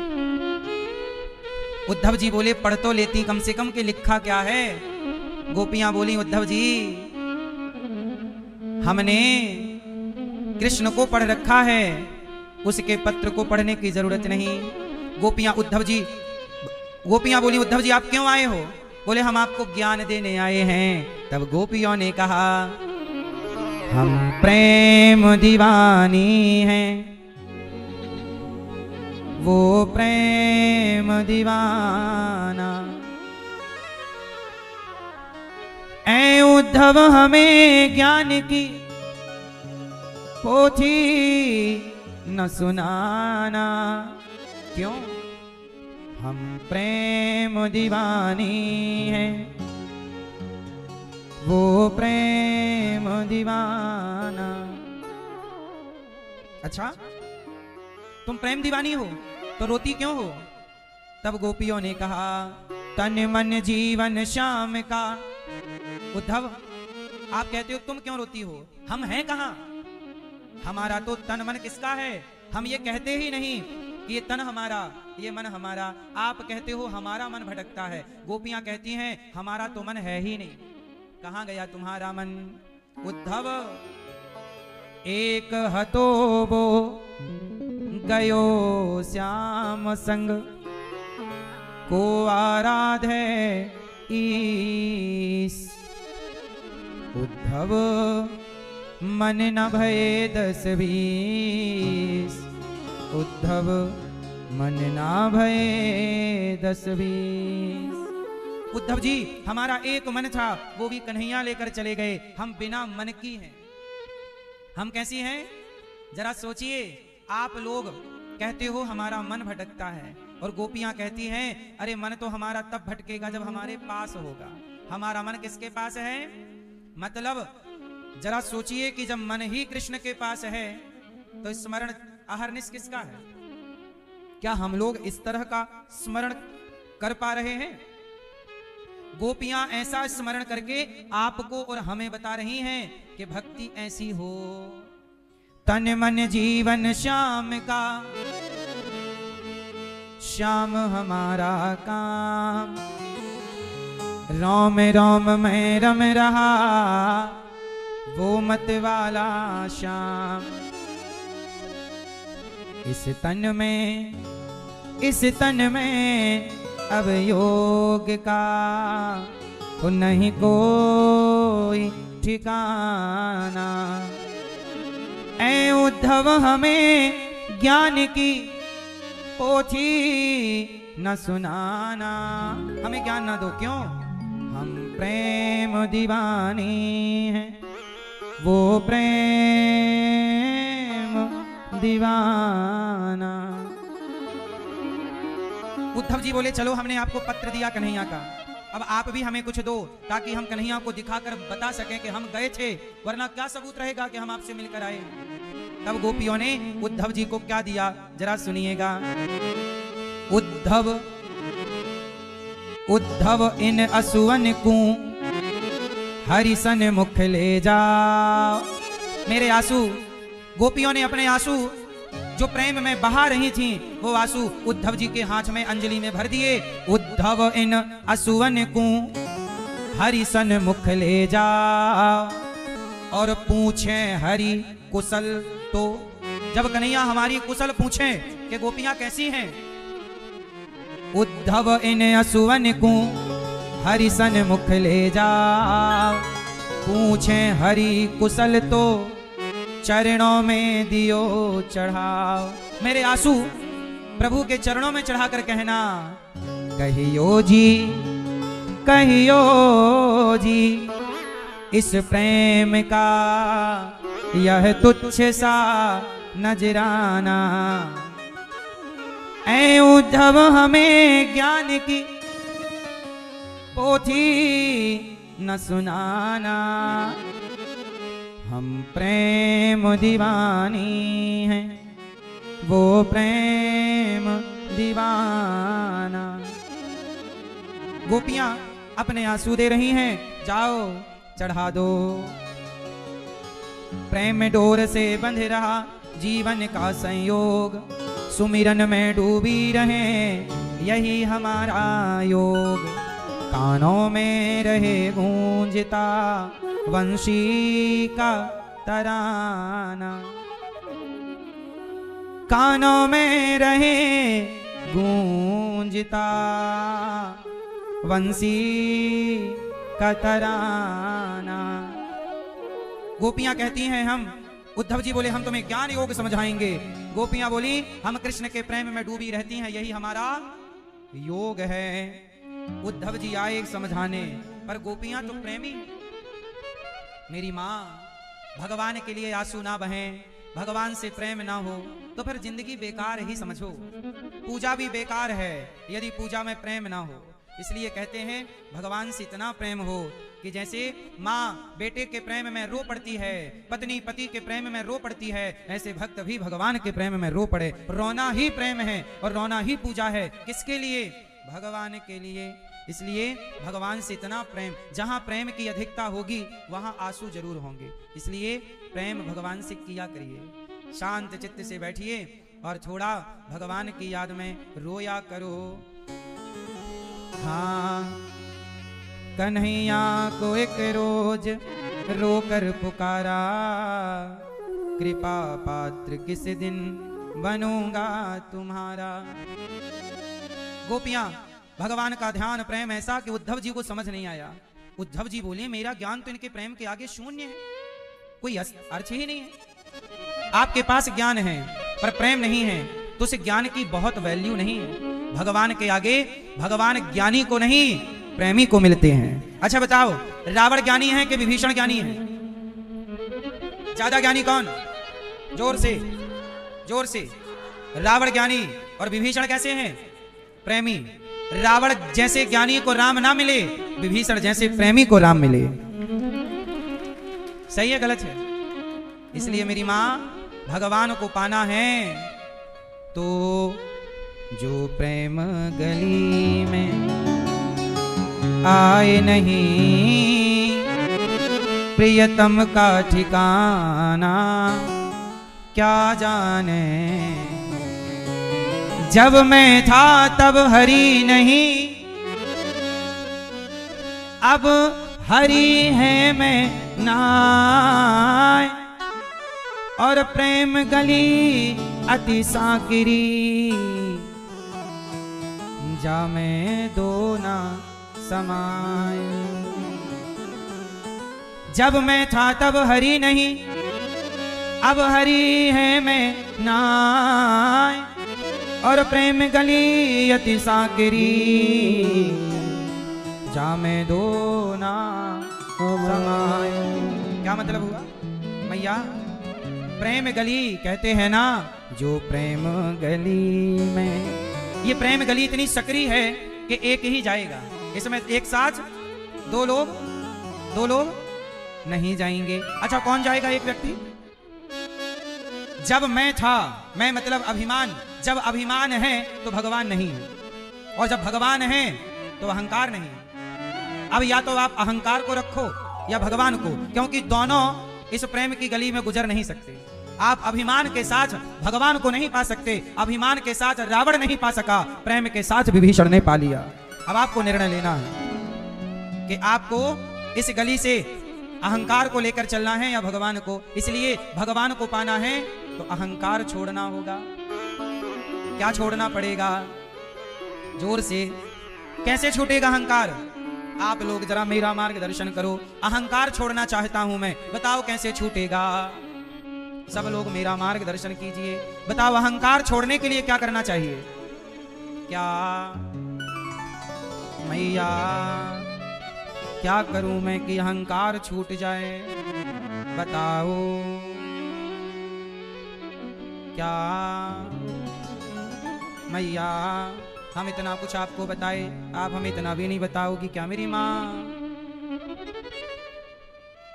उद्धव जी बोले पढ़ तो लेती कम से कम कि लिखा क्या है? गोपियां बोली उद्धव जी हमने कृष्ण को पढ़ रखा है, उसके पत्र को पढ़ने की जरूरत नहीं। गोपियां बोली उद्धव जी आप क्यों आए हो? बोले हम आपको ज्ञान देने आए हैं। तब गोपियों ने कहा हम प्रेम दीवानी हैं, वो प्रेम दीवाना। ऐ उद्धव हमें ज्ञान की पोथी न सुनाना। क्यों? हम प्रेम दीवानी हैं, वो प्रेम दीवाना। अच्छा तुम प्रेम दीवानी हो तो रोती क्यों हो? तब गोपियों ने कहा तन मन जीवन श्याम का। उद्धव आप कहते हो तुम क्यों रोती हो? हम हैं कहां? हमारा तो तन मन किसका है? हम ये कहते ही नहीं कि ये तन हमारा, ये मन हमारा। आप कहते हो हमारा मन भटकता है। गोपियां कहती हैं हमारा तो मन है ही नहीं, कहां गया तुम्हारा मन? उद्धव एक हतो वो गयो श्याम संग, को आराधे ईस। उद्धव मन न भये 10-20, उद्धव मन ना भये 10-20। उद्धव जी हमारा एक मन था, वो भी कन्हैया लेकर चले गए। हम बिना मन की हैं। हम कैसी हैं? जरा सोचिए। आप लोग कहते हो हमारा मन भटकता है और गोपियां कहती हैं अरे मन तो हमारा तब भटकेगा जब हमारे पास होगा। हमारा मन किसके पास है? मतलब जरा सोचिए कि जब मन ही कृष्ण के पास है तो स्मरण अहरनिश किसका है? क्या हम लोग इस तरह का स्मरण कर पा रहे हैं? गोपियां ऐसा स्मरण करके आपको और हमें बता रही हैं कि भक्ति ऐसी हो। तन मन जीवन श्याम का, श्याम हमारा काम। रोम रोम में रम रहा वो मत वाला श्याम। इस तन में अब योग का तो नहीं कोई ठिकाना। ऐ उद्धव हमें ज्ञान की पोथी न सुनाना। हमें ज्ञान ना दो। क्यों? हम प्रेम दीवानी हैं, वो प्रेम दीवाना। उद्धव जी बोले चलो हमने आपको पत्र दिया कन्हैया का, अब आप भी हमें कुछ दो ताकि हम कन्हैया को दिखाकर बता सकें कि हम गए थे, वरना क्या सबूत रहेगा कि हम आपसे मिलकर आए। तब गोपियों ने उद्धव जी को क्या दिया जरा सुनिएगा। उद्धव इन असुवन को हरिसन मुख ले जाओ। मेरे आंसू गोपियों ने अपने आंसू जो प्रेम में बहा रही थी वो आंसू उद्धव जी के हाथ में अंजलि में भर दिए। उद्धव इन असुवन को हरि सन मुख ले जा और पूछे हरि कुशल। तो जब कन्हैया हमारी कुशल पूछे कि गोपियां कैसी हैं, उद्धव इन असुवन को हरि सन मुख ले जा पूछे हरि कुशल। तो चरणों में दियो चढ़ाओ। मेरे आंसू प्रभु के चरणों में चढ़ाकर कहना, कहियो जी कहियो जी इस प्रेम का यह तुच्छ सा नजराना। ऐ उद्धव हमें ज्ञान की पोथी न सुनाना, हम प्रेम दीवानी हैं वो प्रेम दीवाना। गोपियां अपने आंसू दे रही हैं, जाओ चढ़ा दो। प्रेम में डोर से बंध रहा जीवन का संयोग, सुमिरन में डूबी रहे यही हमारा योग। कानों में रहे गूंजता वंशी का तराना, कानों में रहे गूंजता वंशी का तराना। गोपियां कहती हैं हम, उद्धव जी बोले हम तुम्हें ज्ञान योग समझाएंगे। गोपियां बोली हम कृष्ण के प्रेम में डूबी रहती हैं, यही हमारा योग है। उद्धव जी आए समझाने, पर गोपियां तो प्रेमी। मेरी माँ, भगवान के लिए आंसू ना बहें, भगवान से प्रेम ना हो तो फिर जिंदगी बेकार ही समझो। पूजा भी बेकार है यदि पूजा में प्रेम ना हो। इसलिए कहते हैं भगवान से इतना प्रेम हो कि जैसे माँ बेटे के प्रेम में रो पड़ती है, पत्नी पति के प्रेम में रो पड़ती है, ऐसे भक्त भी भगवान के प्रेम में रो पड़े। रोना ही प्रेम है और रोना ही पूजा है। किसके लिए? भगवान के लिए। इसलिए भगवान से इतना प्रेम, जहां प्रेम की अधिकता होगी वहां आंसू जरूर होंगे। इसलिए प्रेम भगवान से किया करिए, शांत चित्त से बैठिए और थोड़ा भगवान की याद में रोया करो। हाँ, कन्हैया को एक रोज रोकर पुकारा, कृपा पात्र किस दिन बनूंगा तुम्हारा। गोपियां भगवान का ध्यान प्रेम ऐसा कि उद्धव जी को समझ नहीं आया। उद्धव जी बोले मेरा ज्ञान तो इनके प्रेम के आगे शून्य है, कोई अर्थ ही नहीं है। आपके पास ज्ञान है पर प्रेम नहीं है तो उस ज्ञान की बहुत वैल्यू नहीं है। भगवान के आगे भगवान ज्ञानी को नहीं प्रेमी को मिलते हैं। अच्छा बताओ, रावण ज्ञानी है कि विभीषण ज्ञानी है? ज्यादा ज्ञानी कौन? जोर से जोर से। रावण ज्ञानी और विभीषण कैसे हैं? प्रेमी। रावण जैसे ज्ञानी को राम ना मिले, विभीषण जैसे प्रेमी को राम मिले। सही है गलत है? इसलिए मेरी मां, भगवान को पाना है तो जो प्रेम गली में आए नहीं, प्रियतम का ठिकाना क्या जाने। जब मैं था तब हरि नहीं, अब हरि है मैं नाय। और प्रेम गली अति साकिरी, जा मैं दो ना समाय। जब मैं था तब हरि नहीं, अब हरि है मैं नाय। और प्रेम गली अति साकिरी, जा मैं दो ना समाय। क्या मतलब हुआ मैया? प्रेम गली कहते हैं ना, जो प्रेम गली में, ये प्रेम गली इतनी सकरी है कि एक ही जाएगा। इसमें एक साथ दो लोग नहीं जाएंगे। अच्छा कौन जाएगा? एक व्यक्ति। जब मैं था, मैं मतलब अभिमान, जब अभिमान है तो भगवान नहीं है, और जब भगवान है तो अहंकार नहीं है। अब या तो आप अहंकार को रखो या भगवान को, क्योंकि दोनों इस प्रेम की गली में गुजर नहीं सकते। आप अभिमान के साथ भगवान को नहीं पा सकते, अभिमान के साथ रावण नहीं पा सका, प्रेम के साथ विभीषण ने पा लिया। अब आपको निर्णय लेना है कि आपको इस गली से अहंकार को लेकर चलना है या भगवान को। इसलिए भगवान को पाना है तो अहंकार छोड़ना होगा। क्या छोड़ना पड़ेगा? जोर से। कैसे छूटेगा अहंकार? आप लोग जरा मेरा मार्गदर्शन करो। अहंकार छोड़ना चाहता हूं मैं, बताओ कैसे छूटेगा? सब लोग मेरा मार्गदर्शन कीजिए। बताओ अहंकार छोड़ने के लिए क्या करना चाहिए? क्या मैया क्या करूं मैं कि अहंकार छूट जाए? बताओ क्या मैया? हम इतना कुछ आपको बताए, आप हमें इतना भी नहीं बताओगी क्या मेरी माँ?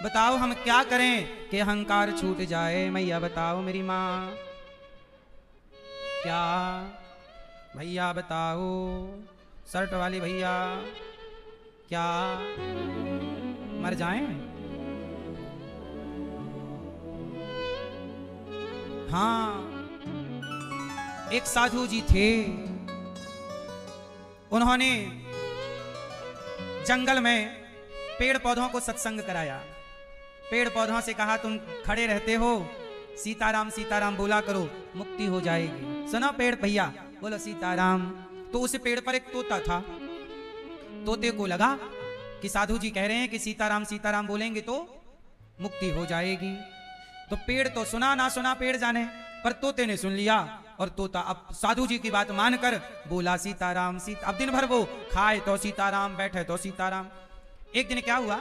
बताओ हम क्या करें कि अहंकार छूट जाए? मैया बताओ मेरी माँ। क्या भैया बताओ, शर्ट वाली भैया, क्या मर जाएं? हाँ, एक साधु जी थे, उन्होंने जंगल में पेड़ पौधों को सत्संग कराया। पेड़ पौधों से कहा तुम खड़े रहते हो, सीताराम सीताराम बोला करो, मुक्ति हो जाएगी। सुनो पेड़ भैया, बोलो सीताराम। तो उस पेड़ पर एक तोता था। तोते को लगा कि साधु जी कह रहे हैं कि सीताराम सीताराम बोलेंगे तो मुक्ति हो जाएगी। तो पेड़ तो सुना ना सुना पेड़ जाने, पर तोते ने सुन लिया और तोता अब साधु जी की बात मानकर बोला सीताराम सीता। अब दिन भर वो खाए तो सीताराम, बैठे तो सीताराम। एक दिन क्या हुआ,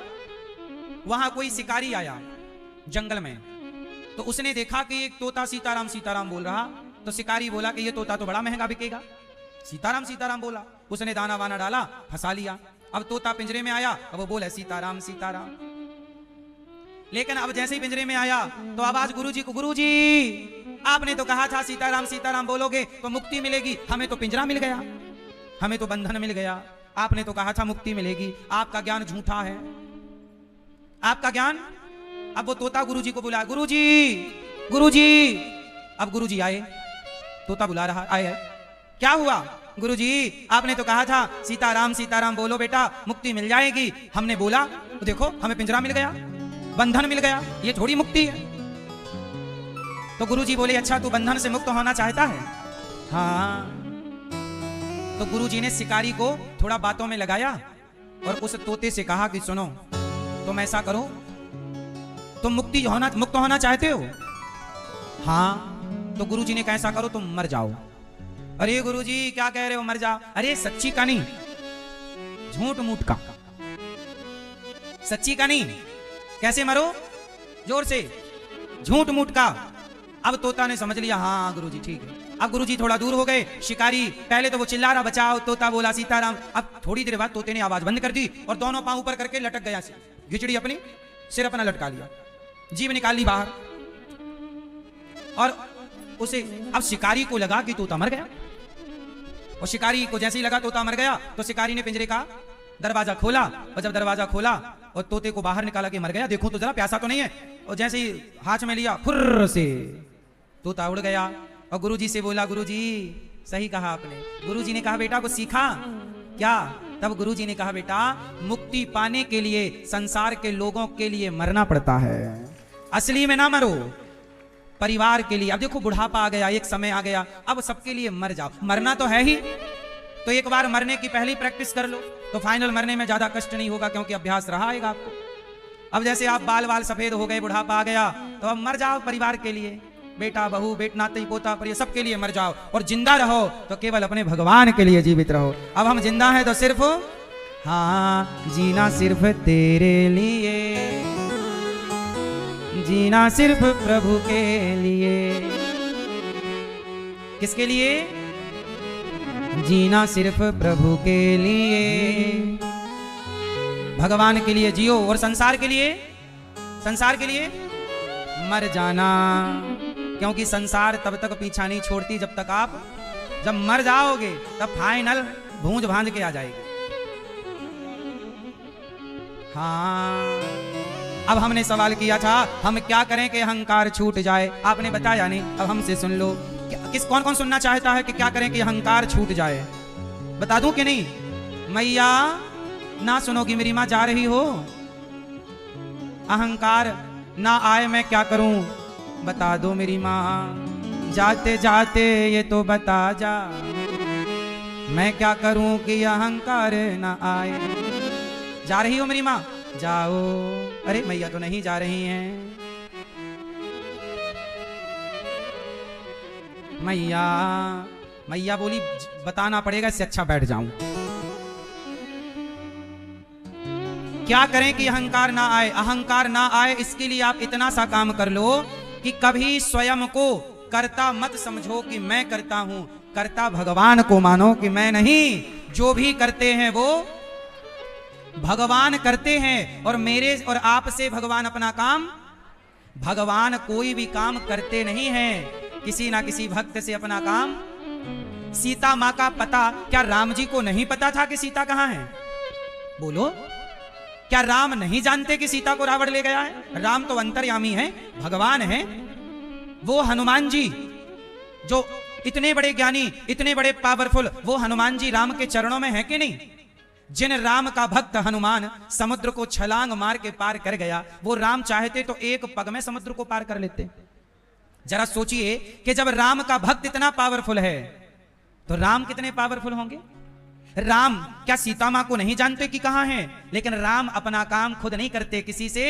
वहां कोई शिकारी आया जंगल में, तो उसने देखा कि एक तोता सीताराम सीताराम बोल रहा। तो शिकारी बोला कि ये तोता तो बड़ा महंगा बिकेगा, सीताराम सीताराम बोला। उसने दाना वाना डाला, फंसा लिया। अब तोता पिंजरे में आया, अब वो बोले सीताराम सीताराम। लेकिन अब जैसे ही पिंजरे में आया तो आवाज गुरुजी को, गुरुजी आपने तो कहा था सीताराम सीताराम बोलोगे तो मुक्ति मिलेगी, हमें तो पिंजरा मिल गया, हमें तो बंधन मिल गया। आपने तो कहा था मुक्ति मिलेगी, आपका ज्ञान झूठा है, आपका ज्ञान। अब वो तोता गुरुजी को बुलाया, गुरुजी गुरुजी। अब गुरुजी आए, तोता बुला रहा, आए क्या हुआ? गुरुजी आपने तो कहा था सीताराम सीताराम बोलो बेटा मुक्ति मिल जाएगी। हमने बोला तो देखो हमें पिंजरा मिल गया, बंधन मिल गया, ये थोड़ी मुक्ति है। तो गुरुजी बोले अच्छा तू बंधन से मुक्त होना चाहता है? हाँ। तो गुरुजी ने शिकारी को थोड़ा बातों में लगाया और उस तोते से कहा कि सुनो तुम ऐसा करो, तुम मुक्त होना चाहते हो? हाँ। तो गुरुजी ने कैसा करो, तुम मर जाओ। अरे गुरुजी क्या कह रहे हो मर जाओ? अरे सच्ची का नहीं, झूठ मूठ का, सच्ची का नहीं। कैसे मरो? जोर से, झूठ मूठ का। अब तोता ने समझ लिया, हाँ गुरुजी ठीक है। अब गुरुजी थोड़ा दूर हो गए। शिकारी पहले तो वो चिल्ला रहा बचाओ, तोता बोला सीताराम। अब थोड़ी देर बाद तोते ने आवाज बंद कर दी और दोनों पांव ऊपर करके लटक गया, घिचड़ी अपनी सिर अपना लटका लिया, जीभ निकाल ली बाहर। और उसे अब शिकारी को लगा कि तोता मर गया, और शिकारी को जैसे ही लगा तोता मर गया तो शिकारी ने पिंजरे का दरवाजा खोला, और जब दरवाजा खोला और तोते को बाहर निकाला कि मर गया, देखो तो जरा प्यासा तो नहीं है। और जैसे ही हाथ में लिया फुर्र से तोता उड़ गया। और गुरुजी से बोला गुरुजी सही कहा आपने। गुरुजी ने कहा बेटा को सीखा क्या? तब गुरुजी ने कहा बेटा मुक्ति पाने के लिए संसार के लोगों के लिए मरना पड़ता है, असली में ना मरो, परिवार के लिए। अब देखो बुढ़ापा आ गया, एक समय आ गया, अब सबके लिए मर जाओ। मरना तो है ही, तो एक बार मरने की पहली प्रैक्टिस कर लो तो फाइनल मरने में ज्यादा कष्ट नहीं होगा, क्योंकि अभ्यास रहा आएगा आपको। अब जैसे आप बाल बाल सफेद हो गए, बुढ़ापा आ गया, तो अब मर जाओ परिवार के लिए, बेटा बहू बेट नाती पोता पर, ये सबके लिए मर जाओ। और जिंदा रहो तो केवल अपने भगवान के लिए जीवित रहो। अब हम जिंदा हैं तो सिर्फ, हाँ जीना सिर्फ तेरे लिए, जीना सिर्फ प्रभु के लिए। किसके लिए? जीना सिर्फ प्रभु के लिए, भगवान के लिए जियो। और संसार के लिए, संसार के लिए मर जाना, क्योंकि संसार तब तक पीछा नहीं छोड़ती जब तक आप, जब मर जाओगे तब फाइनल भूंज भांज के आ जाएगी। हाँ अब हमने सवाल किया था हम क्या करें कि अहंकार छूट जाए, आपने बताया नहीं। अब हमसे सुन लो, किस कौन कौन सुनना चाहता है कि क्या करें कि अहंकार छूट जाए? बता दूं कि नहीं? मैया ना सुनोगी मेरी माँ, जा रही हो, अहंकार ना आए मैं क्या करूं? बता दो मेरी माँ, जाते जाते ये तो बता जा, मैं क्या करूं कि अहंकार ना आए। जा रही हो मेरी माँ? जाओ। अरे मैया तो नहीं जा रही हैं। मैया मैया बोली बताना पड़ेगा, इससे अच्छा बैठ जाऊं। क्या करें कि अहंकार ना आए? अहंकार ना आए इसके लिए आप इतना सा काम कर लो कि कभी स्वयं को कर्ता मत समझो कि मैं करता हूं, कर्ता भगवान को मानो कि मैं नहीं। जो भी करते हैं वो भगवान करते हैं, और मेरे और आप से भगवान अपना काम, भगवान कोई भी काम करते नहीं हैं, किसी ना किसी भक्त से अपना काम। सीता मां का पता क्या राम जी को नहीं पता था कि सीता कहां है? बोलो, क्या राम नहीं जानते कि सीता को रावण ले गया है? राम तो अंतर्यामी है, भगवान है। वो हनुमान जी जो इतने बड़े ज्ञानी, इतने बड़े पावरफुल, वो हनुमान जी राम के चरणों में है कि नहीं? जिन राम का भक्त हनुमान समुद्र को छलांग मार के पार कर गया, वो राम चाहते तो एक पग में समुद्र को पार कर लेते। जरा सोचिए कि जब राम का भक्त इतना पावरफुल है तो राम कितने पावरफुल होंगे। राम क्या सीता मां को नहीं जानते कि कहां है? लेकिन राम अपना काम खुद नहीं करते, किसी से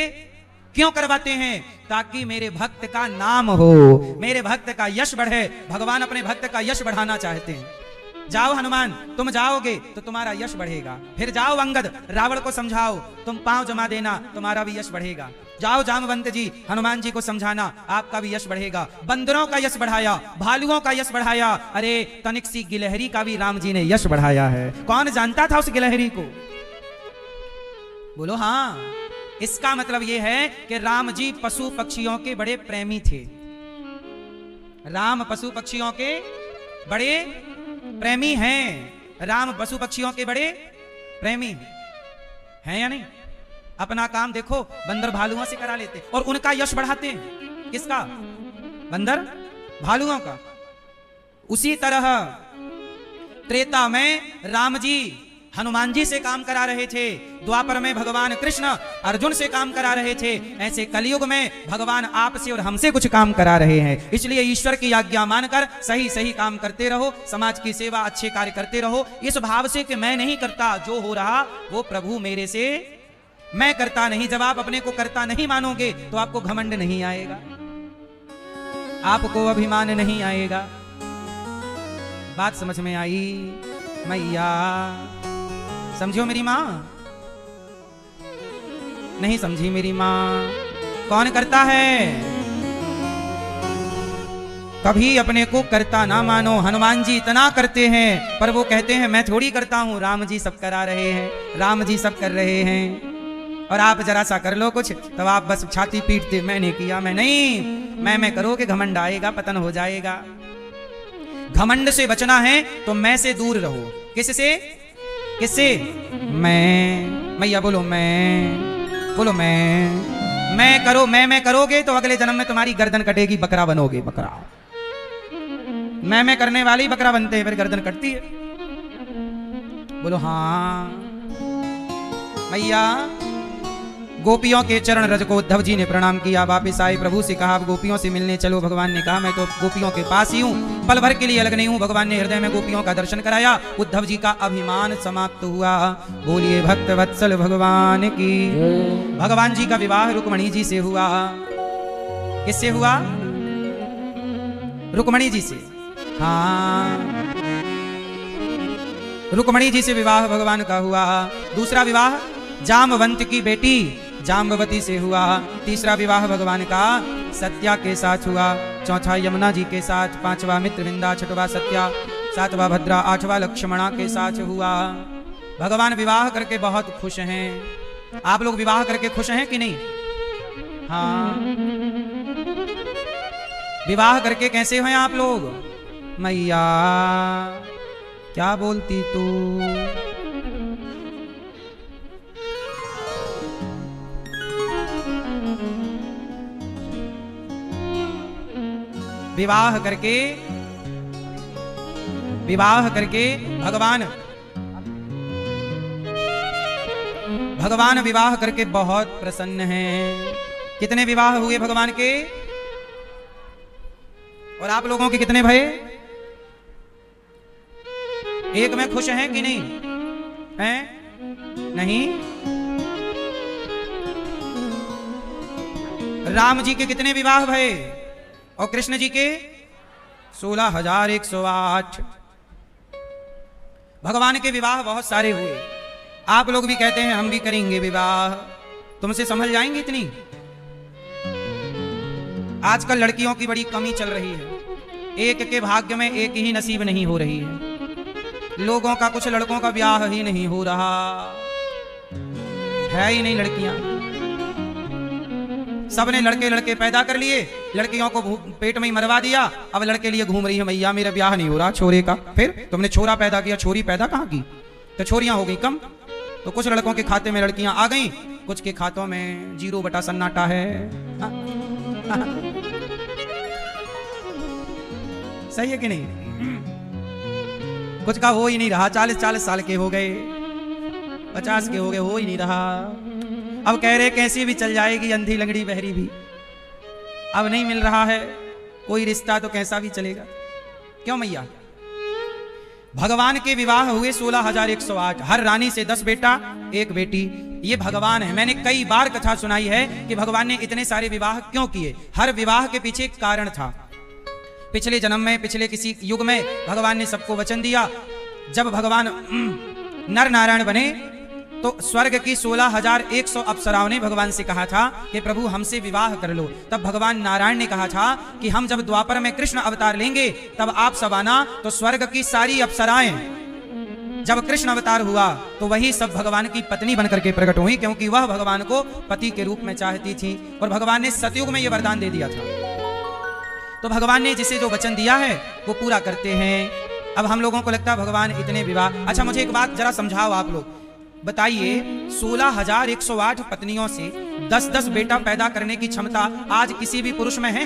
क्यों करवाते हैं? ताकि मेरे भक्त का नाम हो, मेरे भक्त का यश बढ़े। भगवान अपने भक्त का यश बढ़ाना चाहते हैं। जाओ हनुमान, तुम जाओगे तो तुम्हारा यश बढ़ेगा। फिर जाओ अंगद, रावण को समझाओ, तुम पांव जमा देना, तुम्हारा भी यश बढ़ेगा। जाओ जामवंत जी, हनुमान जी को समझाना, आपका भी यश बढ़ेगा। बंदरों का यश बढ़ाया, भालुओं का यश बढ़ाया, अरे तनिक सी गिलहरी का भी राम जी ने यश बढ़ाया है। कौन जानता था उस गिलहरी को? बोलो हाँ। इसका मतलब यह है कि राम जी पशु पक्षियों के बड़े प्रेमी थे। राम पशु पक्षियों के बड़े प्रेमी हैं। राम पशु पक्षियों के बड़े प्रेमी हैं या नहीं? अपना काम देखो, बंदर भालुओं से करा लेते और उनका यश बढ़ाते हैं। किसका? बंदर भालुओं का। उसी तरह त्रेता में राम जी हनुमान जी से काम करा रहे थे, द्वापर में भगवान कृष्ण अर्जुन से काम करा रहे थे, ऐसे कलयुग में भगवान आपसे और हमसे कुछ काम करा रहे हैं। इसलिए ईश्वर की आज्ञा मानकर सही सही काम करते रहो, समाज की सेवा, अच्छे कार्य करते रहो, इस भाव से कि मैं नहीं करता, जो हो रहा वो प्रभु मेरे से, मैं करता नहीं। जब आप अपने को करता नहीं मानोगे तो आपको घमंड नहीं आएगा, आपको अभिमान नहीं आएगा। बात समझ में आई? मैया समझो मेरी माँ? नहीं समझी मेरी माँ? कौन करता है? कभी अपने को करता ना मानो। हनुमान जी इतना करते हैं पर वो कहते हैं मैं थोड़ी करता हूं, राम जी सब करा रहे हैं, राम जी सब कर रहे हैं। और आप जरा सा कर लो कुछ तो आप बस छाती पीटते, मैंने किया, मैं नहीं। मैं करोगे घमंड आएगा, पतन हो जाएगा। घमंड से बचना है तो मैं से दूर रहो। किससे? किससे? मैया बोलो, मैं बोलो, मैं करो, मैं करोगे तो अगले जन्म में तुम्हारी गर्दन कटेगी, बकरा बनोगे। बकरा मैं करने वाली बकरा बनते हैं, फिर गर्दन कटती है। बोलो हाँ। मैया गोपियों के चरण रज को उद्धव जी ने प्रणाम किया, वापिस आए, प्रभु से कहा गोपियों से मिलने चलो। भगवान ने कहा मैं तो गोपियों के पास ही हूँ, पल भर के लिए अलग नहीं हूँ। भगवान ने हृदय में गोपियों का दर्शन कराया, उद्धव जी का अभिमान समाप्त हुआ। बोलिए भक्त वत्सल भगवान की। भगवान जी का विवाह रुक्मणी जी से हुआ। किससे हुआ? रुक्मणी जी से। हाँ, रुक्मणी जी से विवाह भगवान का हुआ। दूसरा विवाह जामवंत की बेटी जाम्बवती से हुआ। तीसरा विवाह भगवान का सत्या के साथ हुआ। चौथा यमुना जी के साथ, पांचवा मित्रविंदा, छठवा सत्या, सातवां भद्रा, आठवां लक्ष्मणा के साथ हुआ। भगवान विवाह करके बहुत खुश हैं। आप लोग विवाह करके खुश हैं कि नहीं? हाँ, विवाह करके कैसे हैं आप लोग? मैया क्या बोलती तू? विवाह करके भगवान विवाह करके बहुत प्रसन्न हैं। कितने विवाह हुए भगवान के? और आप लोगों के कितने भये? एक में खुश हैं कि नहीं हैं? नहीं। राम जी के कितने विवाह भये और कृष्ण जी के 16,108। भगवान के विवाह बहुत सारे हुए। आप लोग भी कहते हैं हम भी करेंगे विवाह, तुमसे संभल जाएंगे इतनी? आजकल लड़कियों की बड़ी कमी चल रही है। एक के भाग्य में एक ही नसीब नहीं हो रही है। लोगों का, कुछ लड़कों का ब्याह ही नहीं हो रहा है ही नहीं। लड़कियां सबने लड़के पैदा कर लिए, लड़कियों को पेट में ही मरवा दिया। अब लड़के लिए घूम रही है, मैया मेरा ब्याह नहीं हो रहा छोरे का। फिर तुमने छोरा पैदा किया, छोरी पैदा कहाँ की? तो छोरियां हो गई कम। तो कुछ लड़कों के खाते में लड़कियां आ गई, कुछ के खातों में 0 बटा सन्नाटा है। सही है कि नहीं? कुछ का हो ही नहीं रहा। 40 साल के हो गए, 50 के हो गए, हो ही नहीं रहा। अब कह रहे कैसी भी चल जाएगी, अंधी लंगड़ी बहरी भी। अब नहीं मिल रहा है कोई रिश्ता तो कैसा भी चलेगा। क्यों मैया? भगवान के विवाह हुए 16,108। हर रानी से 10 बेटा 1 बेटी। ये भगवान है। मैंने कई बार कथा सुनाई है कि भगवान ने इतने सारे विवाह क्यों किए। हर विवाह के पीछे एक कारण था। पिछले जन्म में, पिछले किसी युग में भगवान ने सबको वचन दिया। जब भगवान नर नारायण बने तो स्वर्ग की 16,100 अप्सराओं ने भगवान से कहा था कि प्रभु हमसे विवाह कर लो। तब भगवान नारायण ने कहा था कि हम जब द्वापर में कृष्ण अवतार लेंगे तब आप सब आना। तो स्वर्ग की सारी अप्सराएं जब कृष्ण अवतार हुआ तो वही सब भगवान की पत्नी बनकर के प्रकट हुई, क्योंकि वह भगवान को पति के रूप में चाहती थी। और भगवान ने सतयुग में यह वरदान दे दिया था। तो भगवान ने जिसे जो वचन दिया है वो पूरा करते हैं। अब हम लोगों को लगता है भगवान इतने विवाह। अच्छा मुझे एक बात जरा समझाओ आप लोग, बताइए 16,108 पत्नियों से 10-10 बेटा पैदा करने की क्षमता आज किसी भी पुरुष में है?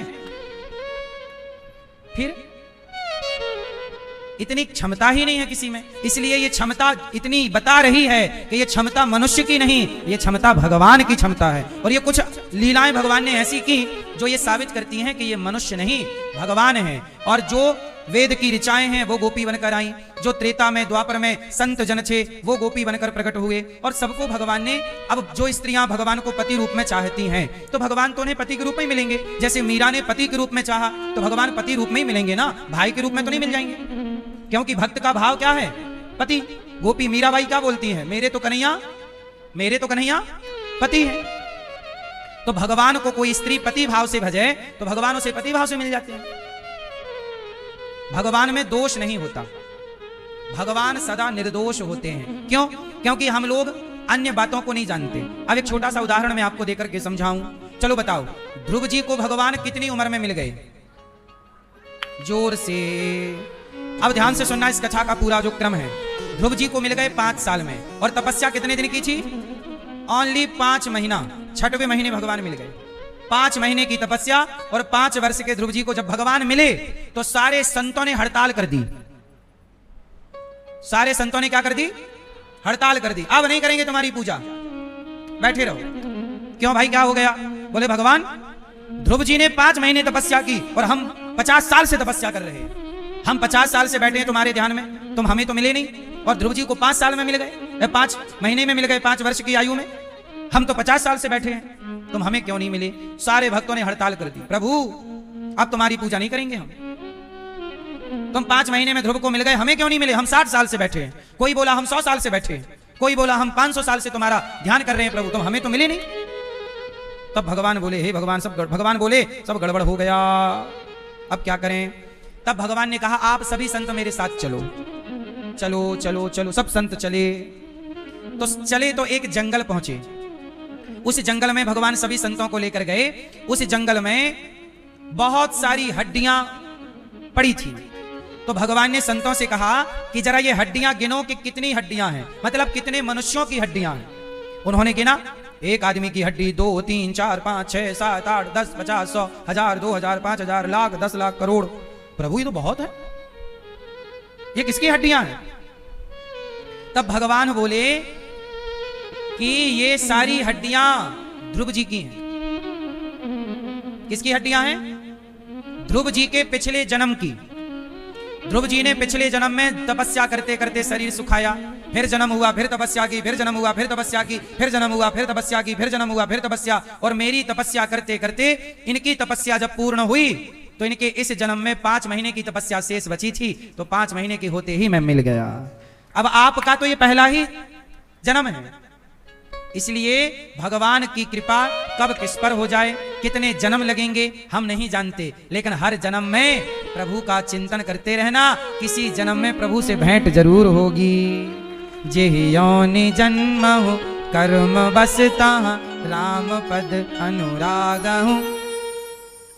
फिर इतनी क्षमता ही नहीं है किसी में। इसलिए ये क्षमता इतनी बता रही है कि ये क्षमता मनुष्य की नहीं, ये क्षमता भगवान की क्षमता है। और ये कुछ लीलाएं भगवान ने ऐसी की जो ये साबित करती हैं कि ये मनुष्य नहीं भगवान है। और जो वेद की ऋचाएं हैं वो गोपी बनकर आई, जो त्रेता में द्वापर में संत जन थे वो गोपी बनकर प्रकट हुए। और सबको भगवान ने, अब जो स्त्रियां भगवान को पति रूप में चाहती हैं तो भगवान तो उन्हें पति के रूप में ही मिलेंगे। जैसे मीरा ने पति के रूप में चाहा तो भगवान पति रूप में ही मिलेंगे ना, भाई के रूप में तो नहीं मिल जाएंगे। क्योंकि भक्त का भाव क्या है? पति। गोपी मीराबाई क्या बोलती है? मेरे तो कन्हैया पति है। तो भगवान को कोई स्त्री पति भाव से भजे तो भगवान उसे पति भाव से मिल जाते हैं। भगवान में दोष नहीं होता, भगवान सदा निर्दोष होते हैं। क्यों? क्योंकि हम लोग अन्य बातों को नहीं जानते। अब एक छोटा सा उदाहरण मैं आपको देकर के समझाऊं। चलो बताओ, ध्रुव जी को भगवान कितनी उम्र में मिल गए? जोर से अब ध्यान से सुनना इस कथा का पूरा जो क्रम है। ध्रुव जी को मिल गए 5 साल में। और तपस्या कितने दिन की थी? ओनली 5 महीना। 6वें महीने भगवान मिल गए। 5 महीने की तपस्या और 5 वर्ष के ध्रुव जी को जब भगवान मिले तो सारे संतों ने हड़ताल कर दी। सारे संतों ने क्या कर दी? हड़ताल कर दी। अब नहीं करेंगे तुम्हारी पूजा, बैठे रहो। क्यों भाई, क्या हो गया? बोले भगवान ध्रुव जी ने 5 महीने तपस्या की और हम 50 साल से तपस्या कर रहे हैं। हम 50 साल से बैठे हैं तुम्हारे ध्यान में, तुम हमें तो मिले नहीं। और ध्रुव जी को 5 साल में मिल गए, 5 महीने में मिल गए, 5 वर्ष की आयु में। हम तो 50 साल से बैठे हैं, तुम हमें क्यों नहीं मिले? सारे भक्तों ने हड़ताल कर दी। प्रभु अब तुम्हारी पूजा नहीं करेंगे हम। तुम 5 महीने में ध्रुव को मिल गए, हमें क्यों नहीं मिले? हम 60 साल से बैठे हैं। कोई बोला हम 100 साल से बैठे हैं, कोई बोला हम 500 साल से तुम्हारा ध्यान कर रहे हैं। प्रभु तुम हमें तो मिले नहीं। तब भगवान बोले हे भगवान, भगवान बोले सब गड़बड़ हो गया, अब क्या करें? तब भगवान ने कहा आप सभी संत मेरे साथ चलो। चलो चलो चलो, सब संत चले। तो चले तो एक जंगल पहुंचे। उस जंगल में भगवान सभी संतों को लेकर गए। उस जंगल में बहुत सारी हड्डियां पड़ी थी। तो भगवान ने संतों से कहा कि जरा ये हड्डियां गिनो कि कितनी हड्डियां हैं, मतलब कितने मनुष्यों की हड्डियां हैं। उन्होंने गिना एक आदमी की हड्डी 2, 3, 4, 5, 6, 7, 8, 10, 50, 100, 1000, 2000, 5000, लाख, 10 लाख, करोड़। प्रभु ये तो बहुत है, ये किसकी हड्डियां हैं? तब भगवान बोले कि ये सारी हड्डियां ध्रुव जी की हैं। किसकी हड्डियां हैं? ध्रुव जी के पिछले जन्म की। ध्रुव जी ने पिछले जन्म में तपस्या करते करते शरीर सुखाया, फिर जन्म हुआ, फिर तपस्या की, फिर जन्म हुआ, फिर तपस्या की, फिर जन्म हुआ, फिर तपस्या की, फिर जन्म हुआ, फिर तपस्या। और मेरी तपस्या करते करते इनकी तपस्या जब पूर्ण हुई तो इनके इस जन्म में 5 महीने की तपस्या शेष बची थी, तो 5 महीने के होते ही मैं मिल गया। अब आपका तो ये पहला ही जन्म है, इसलिए भगवान की कृपा कब किस पर हो जाए, कितने जन्म लगेंगे हम नहीं जानते, लेकिन हर जन्म में प्रभु का चिंतन करते रहना, किसी जन्म में प्रभु से भेंट जरूर होगी। जेहि योनि जन्म हो कर्म बसता राम पद अनुराग हूँ।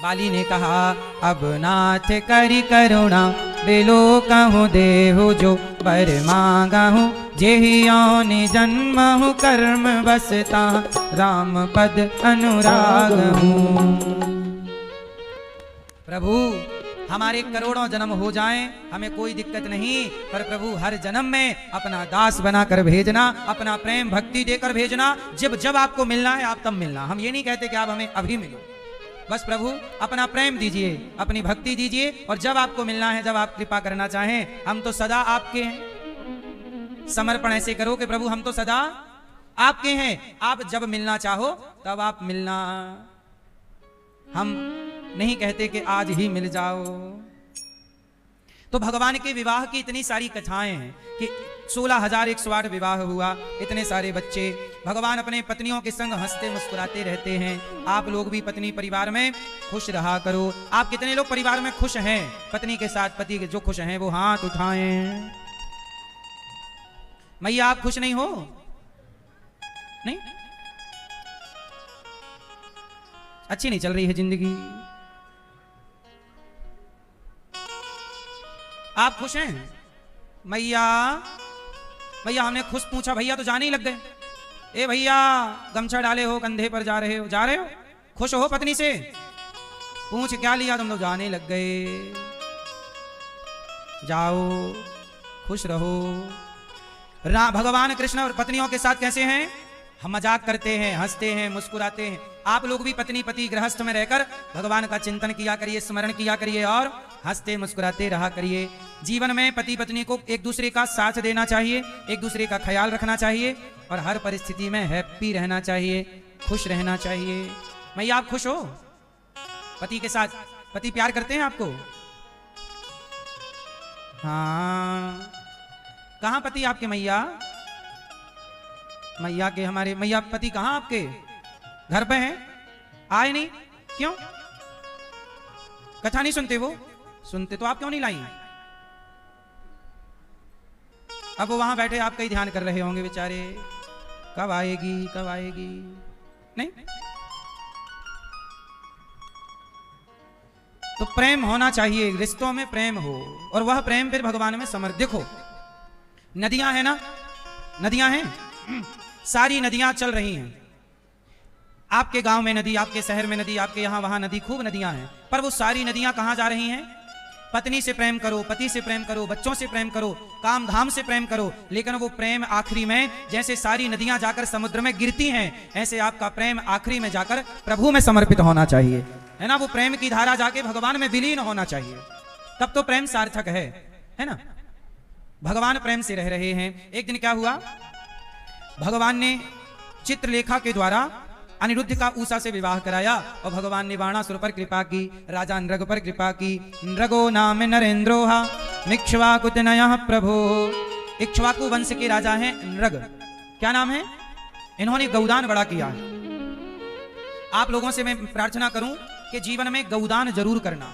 बाली ने कहा अब नाथ करी करुणा बिलो कहूँ देहु जो बर मांगा हूँ। जेहि योनि जन्म हूँ कर्म बसता राम पद अनुराग हूँ। प्रभु हमारे करोड़ों जन्म हो जाएं हमें कोई दिक्कत नहीं, पर प्रभु हर जन्म में अपना दास बनाकर भेजना, अपना प्रेम भक्ति देकर भेजना। जब आपको मिलना है आप तब मिलना। हम ये नहीं कहते कि आप हमें अभी मिलो, बस प्रभु अपना प्रेम दीजिए, अपनी भक्ति दीजिए, और जब आपको मिलना है, जब आप कृपा करना चाहें, हम तो सदा आपके हैं। समर्पण ऐसे करो कि प्रभु हम तो सदा आपके हैं, आप जब मिलना चाहो तब आप मिलना। हम नहीं कहते कि आज ही मिल जाओ। तो भगवान के विवाह की इतनी सारी कथाएं हैं कि 16,108 विवाह हुआ, इतने सारे बच्चे। भगवान अपने पत्नियों के संग हंसते मुस्कुराते रहते हैं। आप लोग भी पत्नी परिवार में खुश रहा करो। आप कितने लोग परिवार में खुश हैं पत्नी के साथ? पति के जो खुश हैं वो हाथ उठाएं। मैया आप खुश नहीं हो? नहीं, अच्छी नहीं चल रही है जिंदगी। आप खुश हैं? मैया भैया हमने खुश पूछा, भैया तो जाने ही लग गए। ए भैया गमछा डाले हो, कंधे पर जा रहे हो, खुश हो पत्नी से? पूछ क्या लिया, तुम तो जाने लग गए। जाओ खुश रहो। भगवान कृष्ण और पत्नियों के साथ कैसे हैं? हम मजाक करते हैं, हंसते हैं, मुस्कुराते हैं। आप लोग भी पत्नी पति गृहस्थ में रहकर भगवान का चिंतन किया करिए, स्मरण किया करिए और हंसते मुस्कुराते रहा करिए। जीवन में पति पत्नी को एक दूसरे का साथ देना चाहिए, एक दूसरे का ख्याल रखना चाहिए और हर परिस्थिति में हैप्पी रहना चाहिए, खुश रहना चाहिए। मैया आप खुश हो पति के साथ? पति प्यार करते हैं आपको? हाँ, कहाँ पति आपके? मैया मैया के हमारे मैया पति कहाँ आपके? घर पे हैं, आए नहीं? क्यों? कथा नहीं सुनते? वो सुनते तो आप क्यों नहीं लाई? अब वो वहां बैठे आपका ही ध्यान कर रहे होंगे बेचारे, कब आएगी कब आएगी। नहीं, तो प्रेम होना चाहिए, रिश्तों में प्रेम हो और वह प्रेम फिर भगवान में समर्पित हो। नदियां हैं ना, नदियां हैं, सारी नदियां चल रही हैं। आपके गांव में नदी, आपके शहर में नदी, आपके यहां वहां नदी, खूब नदियां हैं, पर वो सारी नदियां कहां जा रही हैं? पत्नी से प्रेम करो, पति से प्रेम करो, बच्चों से प्रेम करो, काम धाम से प्रेम करो, लेकिन वो प्रेम आखिरी में जैसे सारी नदियां जाकर समुद्र में गिरती हैं, ऐसे आपका प्रेम आखिरी में जाकर प्रभु में समर्पित होना चाहिए, है ना। वो प्रेम की धारा जाके भगवान में विलीन होना चाहिए, तब तो प्रेम सार्थक है ना। भगवान प्रेम से रह रहे हैं। एक दिन क्या हुआ, भगवान ने चित्रलेखा के द्वारा अनिरुद्ध का ऊषा से विवाह कराया और भगवान ने बाणासुर पर कृपा की, राजा नृग पर कृपा की। नृगो नाम नरेंद्रोहा इक्ष्वाकुतनयः प्रभो। इक्ष्वाकु वंश के राजा हैं नृग। क्या नाम है? इन्होंने गौदान बड़ा किया है। आप लोगों से मैं प्रार्थना करूं कि जीवन में गौदान जरूर करना।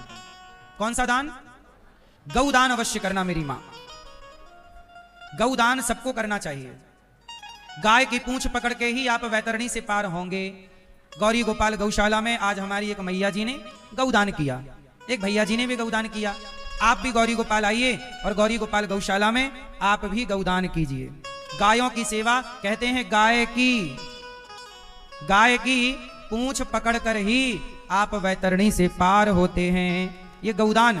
कौन सा दान? गौदान अवश्य करना मेरी मां। गौदान सबको करना चाहिए। गाय की पूंछ पकड़ के ही आप वैतरणी से पार होंगे। गौरी गोपाल गौशाला में आज हमारी एक मैया जी ने गौदान किया, एक भैया जी ने भी गौदान किया। आप भी गौरी गोपाल आइए और गौरी गोपाल गौशाला में आप भी गौदान कीजिए। गायों की सेवा, कहते हैं गाय की गाय की पूंछ पकड़कर ही आप वैतरणी से पार होते हैं। ये गौदान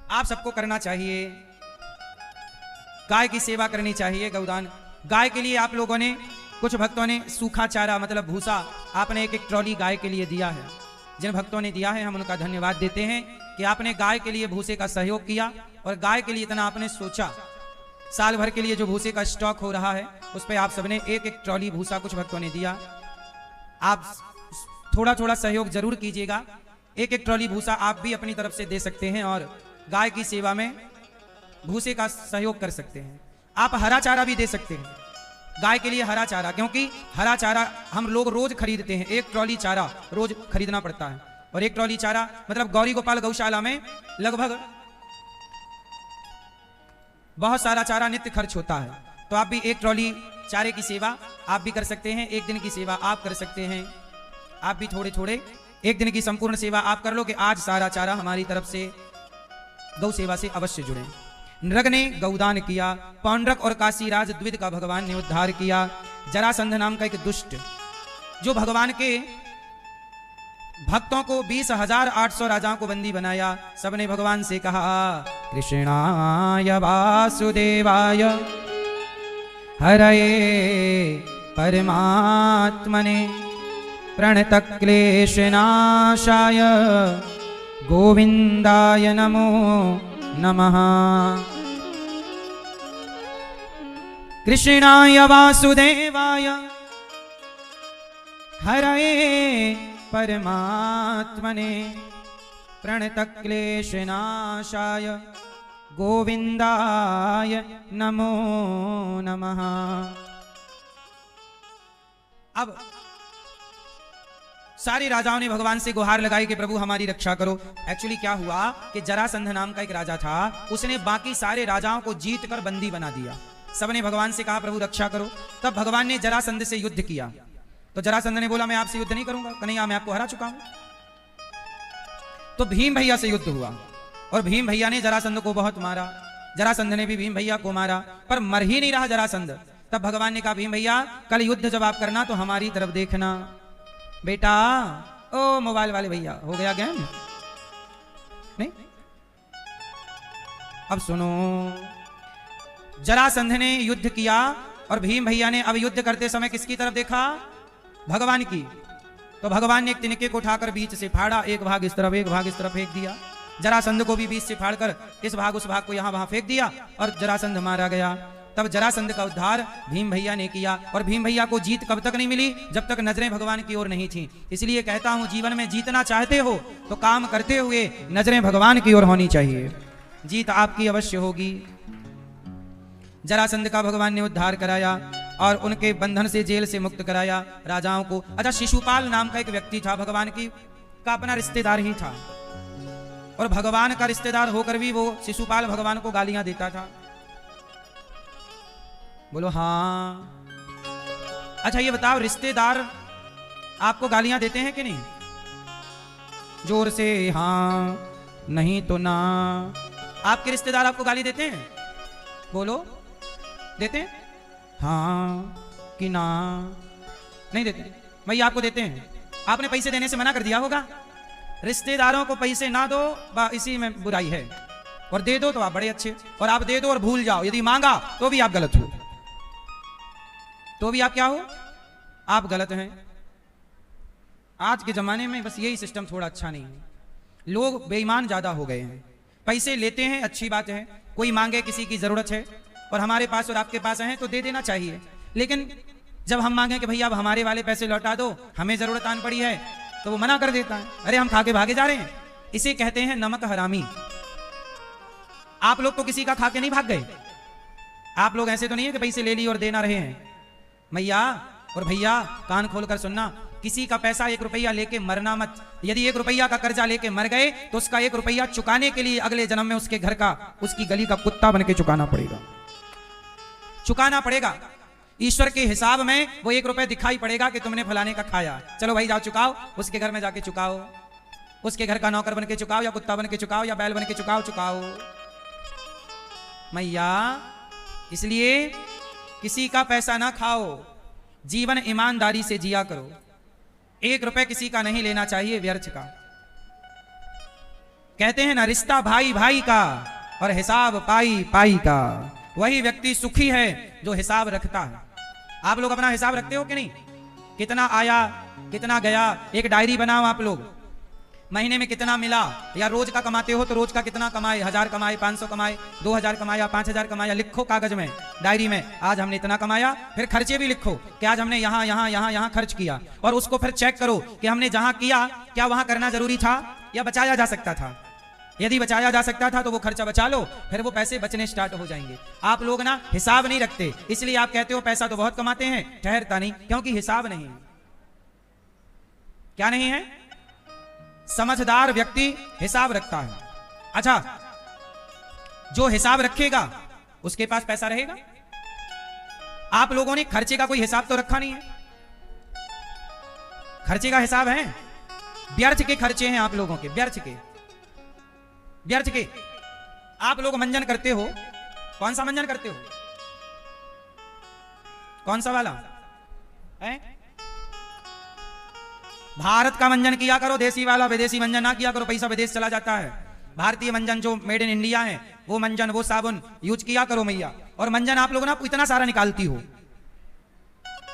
आप सबको करना चाहिए, गाय की सेवा करनी चाहिए। गौदान गाय के लिए आप लोगों ने, कुछ भक्तों ने सूखा चारा मतलब भूसा आपने एक एक ट्रॉली गाय के लिए दिया है। जिन भक्तों ने दिया है हम उनका धन्यवाद देते हैं कि आपने गाय के लिए भूसे का सहयोग किया और गाय के लिए इतना आपने सोचा। साल भर के लिए जो भूसे का स्टॉक हो रहा है उस पर आप सबने एक एक ट्रॉली भूसा कुछ भक्तों ने दिया। आप थोड़ा थोड़ा सहयोग जरूर कीजिएगा। एक एक ट्रॉली भूसा आप भी अपनी तरफ से दे सकते हैं और गाय की सेवा में भूसे का सहयोग कर सकते हैं। आप हरा चारा भी दे सकते हैं गाय के लिए, हरा चारा, क्योंकि हरा चारा हम लोग रोज खरीदते हैं। एक ट्रॉली चारा रोज खरीदना पड़ता है और एक ट्रॉली चारा मतलब गौरी गोपाल गौशाला में लगभग बहुत सारा चारा नित्य खर्च होता है। तो आप भी एक ट्रॉली चारे की सेवा आप भी कर सकते हैं, एक दिन की सेवा आप कर सकते हैं। आप भी थोड़े थोड़े एक दिन की संपूर्ण सेवा आप कर लो कि आज सारा चारा हमारी तरफ से गौ सेवा से अवश्य जुड़े। नृग ने गौदान किया, पौंड्रक और काशीराज द्विद का भगवान ने उद्धार किया। जरासंध नाम का एक दुष्ट जो भगवान के भक्तों को 20,800 राजाओं को बंदी बनाया, सबने भगवान से कहा कृष्णाय वासुदेवाय हरये परमात्मने प्रणतक्लेशनाशाय गोविंदाय नमो नमः। कृष्णाय वासुदेवाय हरये परमात्मने प्रणतक्लेशनाशाय गोविंदाय नमो नमः। अब सारे राजाओं ने भगवान से गुहार लगाई कि प्रभु हमारी रक्षा करो। एक्चुअली क्या हुआ कि जरासंध नाम का एक राजा था, उसने बाकी सारे राजाओं को जीत कर बंदी बना दिया। सबने भगवान से कहा प्रभु रक्षा करो। तब भगवान ने जरासंध से युद्ध किया। तो जरासंध ने बोला मैं आपसे युद्ध नहीं करूंगा, कन्हैया मैं आपको हरा चुका हूं। तो भीम भैया से युद्ध हुआ और भीम भैया ने जरासंध को बहुत मारा, जरासंध ने भी भीम भैया को मारा, पर मर ही नहीं रहा जरासंध। तब भगवान ने कहा भीम भैया कल युद्ध जब आप करना तो हमारी तरफ देखना। बेटा ओ मोबाइल वाले भैया हो गया गेम नहीं? अब सुनो, जरासंध ने युद्ध किया और भीम भैया ने अब युद्ध करते समय किसकी तरफ देखा? भगवान की। तो भगवान ने एक तिनके को उठाकर बीच से फाड़ा, एक भाग इस तरफ एक भाग इस तरफ फेंक दिया। जरासंध को भी बीच से फाड़कर इस भाग उस भाग को यहां वहां फेंक दिया और जरासंध मारा गया। तब जरासंध का उद्धार भीम भैया ने किया और भीम भैया को जीत कब तक नहीं मिली? जब तक नजरें भगवान की ओर नहीं थी। इसलिए कहता हूं जीवन में जीतना चाहते हो तो काम करते हुए नजरें भगवान की ओर होनी चाहिए, जीत आपकी अवश्य होगी। जरासंध का भगवान ने उद्धार कराया और उनके बंधन से जेल से मुक्त कराया राजाओं को। अच्छा, शिशुपाल नाम का एक व्यक्ति था, भगवान की का अपना रिश्तेदार ही था और भगवान का रिश्तेदार होकर भी वो शिशुपाल भगवान को गालियां देता था। बोलो हाँ। अच्छा ये बताओ, रिश्तेदार आपको गालियां देते हैं कि नहीं? जोर से हाँ, नहीं तो ना। आपके रिश्तेदार आपको गाली देते हैं? बोलो, देते हैं? हाँ कि ना? नहीं देते? भैया आपको देते हैं? आपने पैसे देने से मना कर दिया होगा। रिश्तेदारों को पैसे ना दो, इसी में बुराई है, और दे दो तो आप बड़े अच्छे, और आप दे दो और भूल जाओ, यदि मांगा तो भी आप गलत हो, तो भी आप क्या हो? आप गलत हैं। आज के जमाने में बस यही सिस्टम थोड़ा अच्छा नहीं है, लोग बेईमान ज्यादा हो गए हैं। पैसे लेते हैं, अच्छी बात है, कोई मांगे, किसी की जरूरत है और हमारे पास और आपके पास है तो दे देना चाहिए। लेकिन जब हम मांगे कि भैया अब हमारे वाले पैसे लौटा दो, हमें जरूरत आन पड़ी है, तो वो मना कर देता है, अरे हम खा के भागे जा रहे हैं। इसे कहते हैं नमक हरामी। आप लोग तो किसी का खा के नहीं भाग गए। आप लोग ऐसे तो नहीं है कि पैसे ले ली और देना रहे हैं। मैया और भैया कान खोलकर सुनना, किसी का पैसा 1 रुपया लेके मरना मत। यदि 1 रुपया का कर्जा लेके मर गए तो उसका 1 रुपया चुकाने के लिए अगले जन्म में उसके घर का, उसकी गली का कुत्ता बन के चुकाना पड़ेगा, चुकाना पड़ेगा। ईश्वर के हिसाब में वो 1 रुपया दिखाई पड़ेगा कि तुमने फलाने का खाया, चलो भाई जाओ चुकाओ, उसके घर में जाके चुकाओ, उसके घर का नौकर बन के चुकाओ या कुत्ता बन के चुकाओ या बैल बन के चुकाओ, चुकाओ मैया। इसलिए किसी का पैसा ना खाओ, जीवन ईमानदारी से जिया करो। 1 रुपए किसी का नहीं लेना चाहिए व्यर्थ का। कहते हैं ना, रिश्ता भाई भाई का और हिसाब पाई पाई का। वही व्यक्ति सुखी है जो हिसाब रखता है। आप लोग अपना हिसाब रखते हो कि नहीं? कितना आया, कितना गया, एक डायरी बनाओ आप लोग। महीने में कितना मिला, या रोज का कमाते हो तो रोज का कितना कमाए, 1000 कमाए, 500 कमाए, 2000 कमाया, 5000 कमाया, लिखो कागज में, डायरी में, आज हमने इतना कमाया। फिर खर्चे भी लिखो कि आज हमने यहाँ यहाँ यहाँ यहाँ खर्च किया, और उसको फिर चेक करो कि हमने जहां किया क्या वहां करना जरूरी था या बचाया जा सकता था। यदि बचाया जा सकता था तो वो खर्चा बचा लो, फिर वो पैसे बचने स्टार्ट हो जाएंगे। आप लोग ना हिसाब नहीं रखते, इसलिए आप कहते हो पैसा तो बहुत कमाते हैं, ठहरता नहीं, क्योंकि हिसाब नहीं है। क्या नहीं है? समझदार व्यक्ति हिसाब रखता है। अच्छा, जो हिसाब रखेगा उसके पास पैसा रहेगा। आप लोगों ने खर्चे का कोई हिसाब तो रखा नहीं है। खर्चे का हिसाब है, व्यर्थ के खर्चे हैं आप लोगों के, व्यर्थ के, व्यर्थ के। आप लोग मंजन करते हो, कौन सा मंजन करते हो? कौन सा वाला है? भारत का मंजन किया करो, देसी वाला विदेशी मंजन ना किया करो, पैसा विदेश चला जाता है। भारतीय मंजन जो मेड इन इंडिया है, वो मंजन, वो साबुन यूज किया करो मैया। और मंजन आप लोग ना इतना सारा निकालती हो,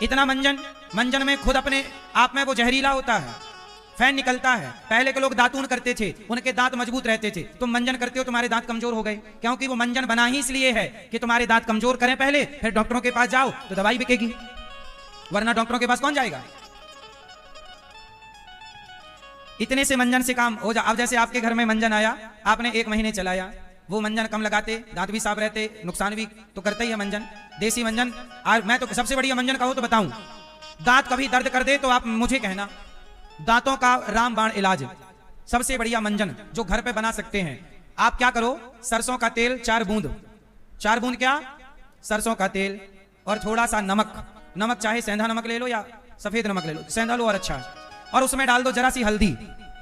इतना मंजन, मंजन में खुद अपने आप में वो जहरीला होता है, फैन निकलता है। पहले के लोग दातून करते थे, उनके दांत मजबूत रहते थे। तुम मंजन करते हो, तुम्हारे दांत कमजोर हो गए, क्योंकि वो मंजन बना ही इसलिए है कि तुम्हारे दांत कमजोर करें पहले, फिर डॉक्टरों के पास जाओ तो दवाई बिकेगी, वरना डॉक्टरों के पास कौन जाएगा? इतने से मंजन से काम हो जा। अब जैसे आपके घर में मंजन आया, आपने 1 महीने चलाया, वो मंजन कम लगाते, दांत भी साफ रहते, नुकसान भी तो करता ही है मंजन। देसी मंजन, मैं तो सबसे बढ़िया मंजन कहो तो बताऊं, दांत कभी दर्द कर दे तो आप मुझे कहना, दांतों का रामबाण इलाज, सबसे बढ़िया मंजन जो घर पे बना सकते हैं। आप क्या करो, सरसों का तेल 4 बूंद, 4 बूंद क्या, सरसों का तेल, और थोड़ा सा नमक, नमक चाहे सेंधा नमक ले लो या सफेद नमक ले लो, सेंधा लो और अच्छा है, और उसमें डाल दो जरा सी हल्दी,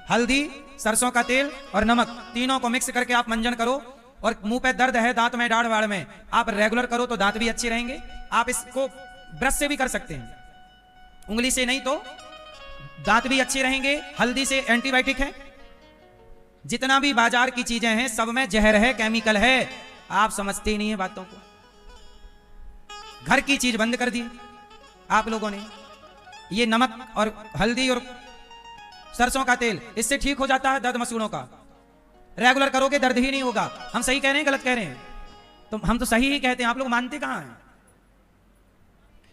हल्दी, सरसों का तेल और नमक, तीनों को मिक्स करके आप मंजन करो। और मुंह पे दर्द है, दांत में, दाढ़ वाड़ में, आप रेगुलर करो तो दांत भी अच्छे रहेंगे। आप इसको ब्रश से भी कर सकते हैं, उंगली से नहीं तो दांत भी अच्छे रहेंगे। हल्दी से एंटीबायोटिक है। जितना भी बाजार की चीजें हैं सब में जहर है, केमिकल है, आप समझते ही नहीं है बातों को। घर की चीज बंद कर दी आप लोगों ने। ये नमक और हल्दी और सरसों का तेल, इससे ठीक हो जाता है दर्द मसूड़ों का। रेगुलर करोगे दर्द ही नहीं होगा। हम सही कह रहे हैं गलत कह रहे हैं? तो हम तो सही ही कहते हैं, आप लोग मानते कहां हैं?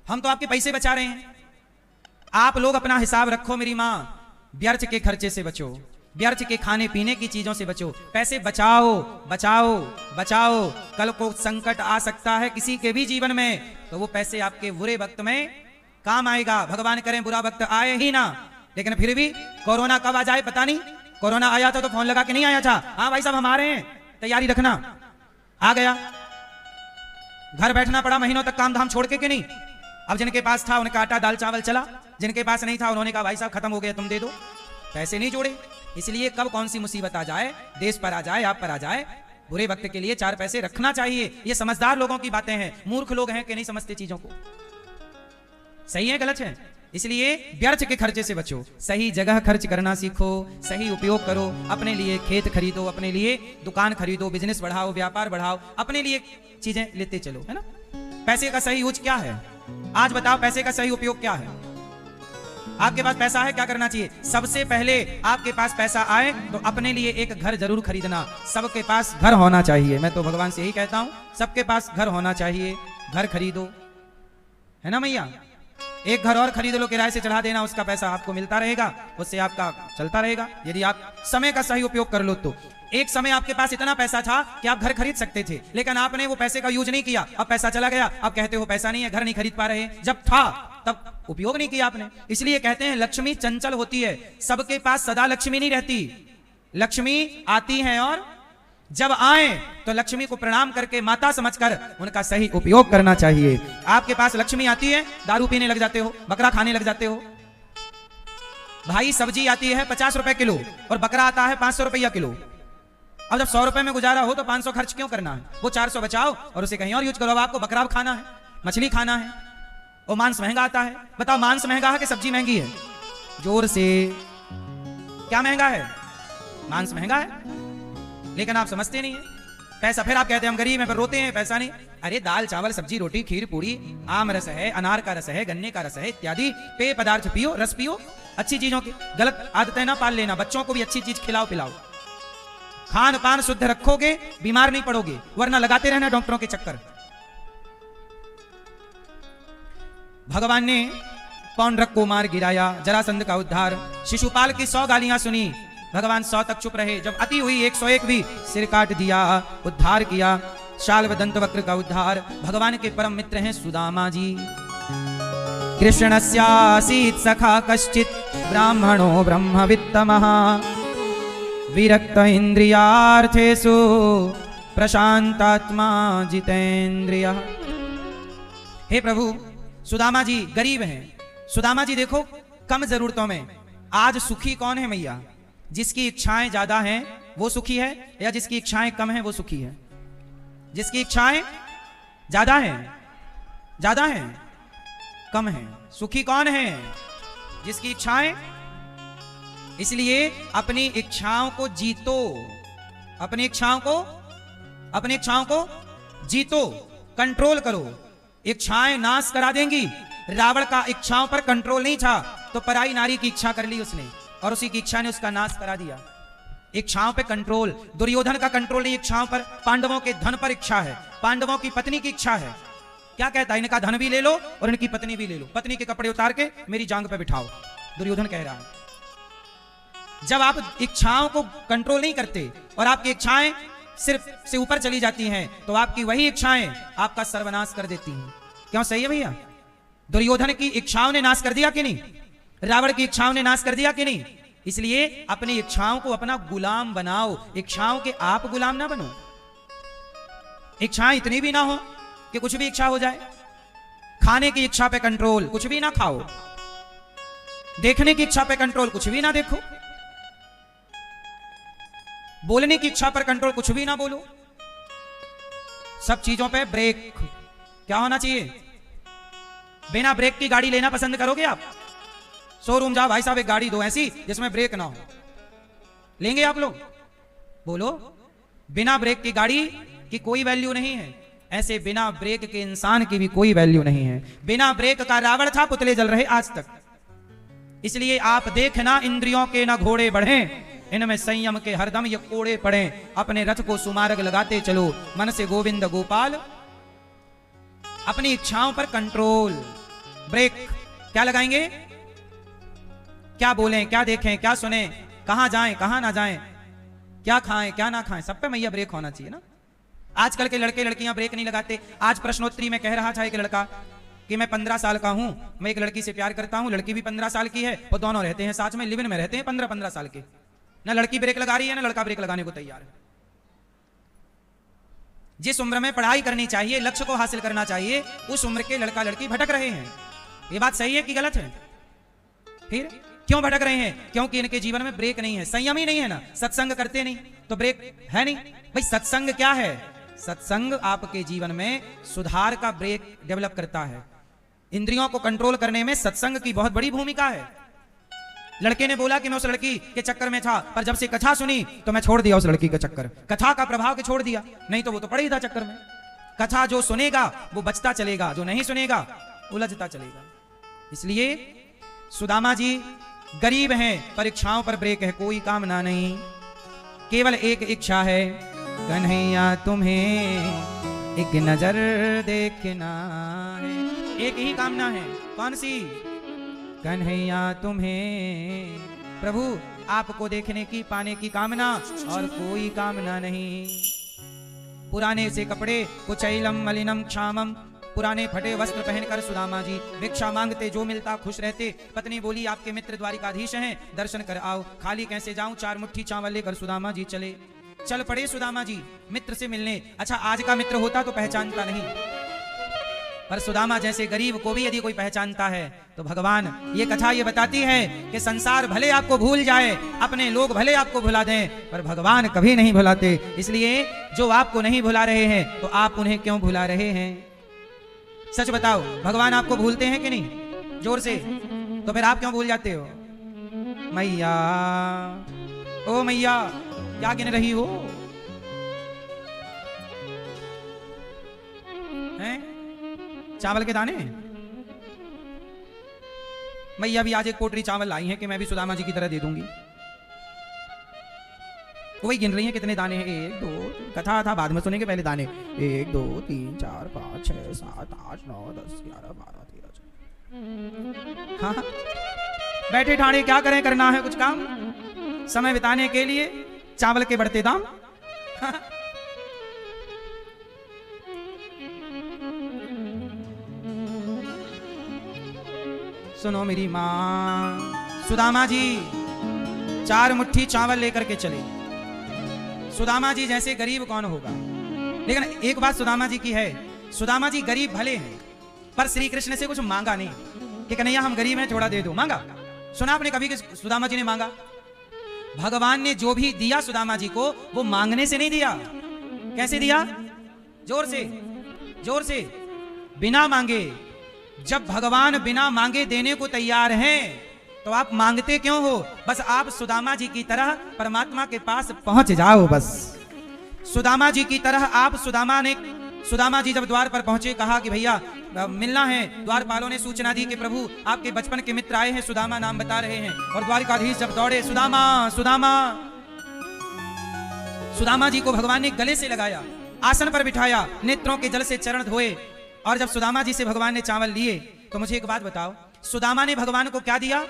हम तो आपके पैसे बचा रहे हैं। आप लोग अपना हिसाब रखो मेरी मां, व्यर्थ के खर्चे से बचो, व्यर्थ के खाने पीने की चीजों से बचो, पैसे बचाओ बचाओ बचाओ। कल को संकट आ सकता है किसी के भी जीवन में, तो वो पैसे आपके बुरे वक्त में काम आएगा। भगवान करें बुरा वक्त आए ही ना, लेकिन फिर भी कोरोना कब आ जाए पता नहीं। कोरोना आया था तो फोन लगा के नहीं आया था, हाँ भाई साहब हम आ रहे हैं, तैयारी रखना। आ गया, घर बैठना पड़ा महीनों तक काम धाम छोड़ के नहीं। अब जिनके पास था उनका आटा दाल चावल चला, जिनके पास नहीं था उन्होंने कहा भाई साहब खत्म हो गया तुम दे दो, पैसे नहीं जोड़े। इसलिए कब कौन सी मुसीबत आ जाए, देश पर आ जाए, आप पर आ जाए, बुरे वक्त के लिए 4 पैसे रखना चाहिए। ये समझदार लोगों की बातें हैं। मूर्ख लोग हैं कि नहीं समझते चीजों को, सही है गलत है। इसलिए व्यर्थ के खर्चे से बचो, सही जगह खर्च करना सीखो, सही उपयोग करो। अपने लिए खेत खरीदो, अपने लिए दुकान खरीदो, बिजनेस बढ़ाओ, व्यापार बढ़ाओ, अपने लिए चीजें लेते चलो, है ना। पैसे का सही यूज क्या है? आज बताओ पैसे का सही उपयोग क्या है? आपके पास पैसा है, क्या करना चाहिए? सबसे पहले आपके पास पैसा आए तो अपने लिए एक घर जरूर खरीदना। सबके पास घर होना चाहिए, मैं तो भगवान से यही कहता हूं, सबके पास घर होना चाहिए। घर खरीदो, है ना मैया। एक घर और खरीद लो, किराए से चढ़ा देना, उसका पैसा आपको मिलता रहेगा, उससे आपका चलता रहेगा। यदि आप समय का सही उपयोग कर लो तो। एक समय आपके पास इतना पैसा था कि आप घर खरीद सकते थे, लेकिन आपने वो पैसे का यूज नहीं किया, अब पैसा चला गया, अब कहते हो पैसा नहीं है, घर नहीं खरीद पा रहे। जब था तब उपयोग नहीं किया आपने। इसलिए कहते हैं लक्ष्मी चंचल होती है, सबके पास सदा लक्ष्मी नहीं रहती। लक्ष्मी आती है और जब आए तो लक्ष्मी को प्रणाम करके माता समझकर उनका सही उपयोग करना चाहिए। आपके पास लक्ष्मी आती है, दारू पीने लग जाते हो, बकरा खाने लग जाते हो। भाई सब्जी आती है 50 रुपए किलो और बकरा आता है 500 रुपया किलो। अब जब 100 रुपए में गुजारा हो तो 500 खर्च क्यों करना है? वो 400 बचाओ और उसे कहीं और यूज करो। अब आपको बकरा खाना है, मछली खाना है, और मांस महंगा आता है। बताओ मांस महंगा है कि सब्जी महंगी है? जोर से, क्या महंगा है? मांस महंगा है, लेकिन आप समझते नहीं है। पैसा, फिर आप कहते हैं हम गरीब हैं, पर रोते हैं पैसा नहीं। अरे दाल चावल सब्जी रोटी खीर पूरी, आम रस है, अनार का रस है, गन्ने का रस है, इत्यादि पेय पदार्थ पियो, रस पियो, अच्छी चीजों की गलत आदतें ना पाल लेना। बच्चों को भी अच्छी चीज खिलाओ पिलाओ, खान पान शुद्ध रखोगे बीमार नहीं पड़ोगे, वरना लगाते रहना डॉक्टरों के चक्कर। भगवान ने पौंड्रक को मार गिराया, जरासंध का उद्धार, शिशुपाल की 100 गालियां सुनी, भगवान 100 तक चुप रहे। जब अति हुई 101 भी सिर काट दिया, उद्धार किया। शाल्व दंत वक्र का उद्धार। भगवान के परम मित्र हैं सुदामा जी। कृष्णस्यासीत् सखा कश्चित् ब्राह्मणो ब्रह्मवित्तमः विरक्त इंद्रियार्थेषु प्रशांतात्मा जितेंद्रियः। हे प्रभु, सुदामा जी गरीब हैं। सुदामा जी देखो कम जरूरतों में आज सुखी कौन है मैया? जिसकी इच्छाएं ज्यादा हैं वो सुखी है, या जिसकी इच्छाएं कम हैं वो सुखी है? जिसकी इच्छाएं ज्यादा हैं, ज्यादा हैं, कम हैं, सुखी कौन है? जिसकी इच्छाएं। इसलिए अपनी इच्छाओं को जीतो, अपनी इच्छाओं को जीतो, कंट्रोल करो। इच्छाएं नाश करा देंगी। रावण का इच्छाओं पर कंट्रोल नहीं था, तो पराई नारी की इच्छा कर ली उसने, और उसी की इच्छा ने उसका नाश करा दिया। इच्छाओं पे कंट्रोल। दुर्योधन का कंट्रोल नहीं इच्छाओं पर। पांडवों के धन पर इच्छा है, पांडवों की पत्नी की इच्छा है। क्या कहता है? इनका धन भी ले लो और इनकी पत्नी भी ले लो, पत्नी के कपड़े उतार के मेरी जांग पे बिठाओ, दुर्योधन कह रहा है। जब आप इच्छाओं को कंट्रोल नहीं करते और आपकी इच्छाएं सिर्फ से ऊपर चली जाती हैं, तो आपकी वही इच्छाएं आपका सर्वनाश कर देती हैं। क्यों? सही है भैया? दुर्योधन की इच्छाओं ने नाश कर दिया कि नहीं? रावण की इच्छाओं ने नाश कर दिया कि नहीं? इसलिए अपनी इच्छाओं को अपना गुलाम बनाओ, इच्छाओं के आप गुलाम ना बनो। इच्छाएं इतनी भी ना हो कि कुछ भी इच्छा हो जाए। खाने की इच्छा पे कंट्रोल, कुछ भी ना खाओ। देखने की इच्छा पे कंट्रोल, कुछ भी ना देखो। बोलने की इच्छा पर कंट्रोल, कुछ भी ना बोलो। सब चीजों पे ब्रेक। क्या होना चाहिए? बिना ब्रेक की गाड़ी लेना पसंद करोगे आप? शोरूम जाओ, भाई साहब एक गाड़ी दो ऐसी जिसमें ब्रेक ना हो, लेंगे आप लोग? बोलो। बिना ब्रेक की गाड़ी की कोई वैल्यू नहीं है, ऐसे बिना ब्रेक के इंसान की भी कोई वैल्यू नहीं है। बिना ब्रेक का रावण था, पुतले जल रहे आज तक। इसलिए आप देखना इंद्रियों के ना घोड़े बढ़े, इनमें संयम के हरदम ये कोड़े पड़े। अपने रथ को सुमार्ग लगाते चलो, मन से गोविंद गोपाल। अपनी इच्छाओं पर कंट्रोल, ब्रेक। क्या लगाएंगे? क्या बोलें, क्या देखें, क्या सुने, कहां जाएं, कहां ना जाएं, क्या खाएं, क्या ना खाएं, सब पे मैया ब्रेक होना चाहिए ना। आजकल के लड़के लड़कियां ब्रेक नहीं लगाते। आज प्रश्नोत्तरी में कह रहा था एक लड़का कि मैं 15 साल का हूं, मैं एक लड़की से प्यार करता हूं, लड़की भी 15 साल की है, और दोनों रहते हैं साथ में, लिव इन में रहते हैं 15-15 साल के। ना लड़की ब्रेक लगा रही है, ना लड़का ब्रेक लगाने को तैयार है। जिस उम्र में पढ़ाई करनी चाहिए, लक्ष्य को हासिल करना चाहिए, उस उम्र के लड़का लड़की भटक रहे हैं। ये बात सही है कि गलत है? फिर क्यों भटक रहे हैं? क्योंकि इनके जीवन में ब्रेक नहीं है, संयम ही नहीं है ना। सत्संग करते नहीं तो ब्रेक है नहीं। भाई सत्संग क्या है? सत्संग आपके जीवन में सुधार का ब्रेक डेवलप करता है। इंद्रियों को कंट्रोल करने में सत्संग की बहुत बड़ी भूमिका है। लड़के ने बोला कि मैं उस लड़की के चक्कर में था, पर जब से कथा सुनी तो मैं छोड़ दिया उस लड़की का चक्कर। कथा का प्रभाव के छोड़ दिया, नहीं तो वो तो पड़ा ही था चक्कर में। कथा जो सुनेगा वो बचता चलेगा, जो नहीं सुनेगा उलझता चलेगा। इसलिए सुदामा जी गरीब हैं, पर इच्छाओं पर ब्रेक है, कोई कामना नहीं, केवल एक इच्छा है, कन्हैया तुम्हें एक नजर देखना है। एक ही कामना है, कौन सी? कन्हैया तुम्हें, प्रभु आपको देखने की, पाने की कामना, और कोई कामना नहीं। पुराने से कपड़े, कुचैलम मलिनम क्षामम, पुराने फटे वस्त्र पहनकर सुदामा जी भिक्षा मांगते, जो मिलता खुश रहते। पत्नी बोली आपके मित्र द्वारिकाधीश हैं, दर्शन कर आओ। खाली कैसे जाऊं? 4 मुट्ठी चावल लेकर सुदामा जी चल पड़े सुदामा जी मित्र से मिलने। अच्छा आज का मित्र होता तो पहचानता नहीं, पर सुदामा जैसे गरीब को भी यदि कोई पहचानता है तो भगवान, ये कथा ये बताती है कि संसार भले आपको भूल जाए, अपने लोग भले आपको भुला दें, पर भगवान कभी नहीं भुलाते। इसलिए जो आपको नहीं भुला रहे हैं तो आप उन्हें क्यों भुला रहे हैं? सच बताओ, भगवान आपको भूलते हैं कि नहीं? जोर से। तो फिर आप क्यों भूल जाते हो? मैया, ओ मैया, क्या गिन रही हो? हैं? चावल के दाने? मैया भी आज एक पोटरी चावल लाई हैं कि मैं भी सुदामा जी की तरह दे दूंगी। वही गिन रही हैं कितने दाने हैं। 1 2 कथा था बाद में सुनेंगे, पहले दाने। 1 2 3 4 5 6 7 8 9 10 11 12 13। हाँ, बैठे ठाणे क्या करें, करना है कुछ काम समय बिताने के लिए, चावल के बढ़ते दाम। हाँ। सुनो मेरी माँ, सुदामा जी 4 मुट्ठी चावल लेकर के चले। सुदामा जी जैसे गरीब कौन होगा? लेकिन एक बात सुदामा जी की है, सुदामा जी गरीब भले हैं पर श्री कृष्ण से कुछ मांगा नहीं कि कन्हैया हम गरीब हैं थोड़ा दे दो। मांगा? सुना आपने कभी कि सुदामा जी ने मांगा? भगवान ने जो भी दिया सुदामा जी को वो मांगने से नहीं दिया। कैसे दिया? जोर से, जोर से, बिना मांगे। जब भगवान बिना मांगे देने को तैयार हैं तो आप मांगते क्यों हो? बस आप सुदामा जी की तरह परमात्मा के पास पहुंच जाओ। बस सुदामा जी की तरह आप, सुदामा जी जब द्वार पर पहुंचे, कहा कि भैया मिलना है। द्वारपालों ने सूचना दी कि प्रभु आपके बचपन के मित्र आए हैं, सुदामा नाम बता रहे हैं। और द्वारिकाधीश जब दौड़े, सुदामा सुदामा। सुदामा जी को भगवान ने गले से लगाया, आसन पर बिठाया, नेत्रों के जल से चरण धोए। और जब सुदामा जी से भगवान ने चावल लिए तो मुझे एक बात बताओ, सुदामा ने भगवान को क्या दिया?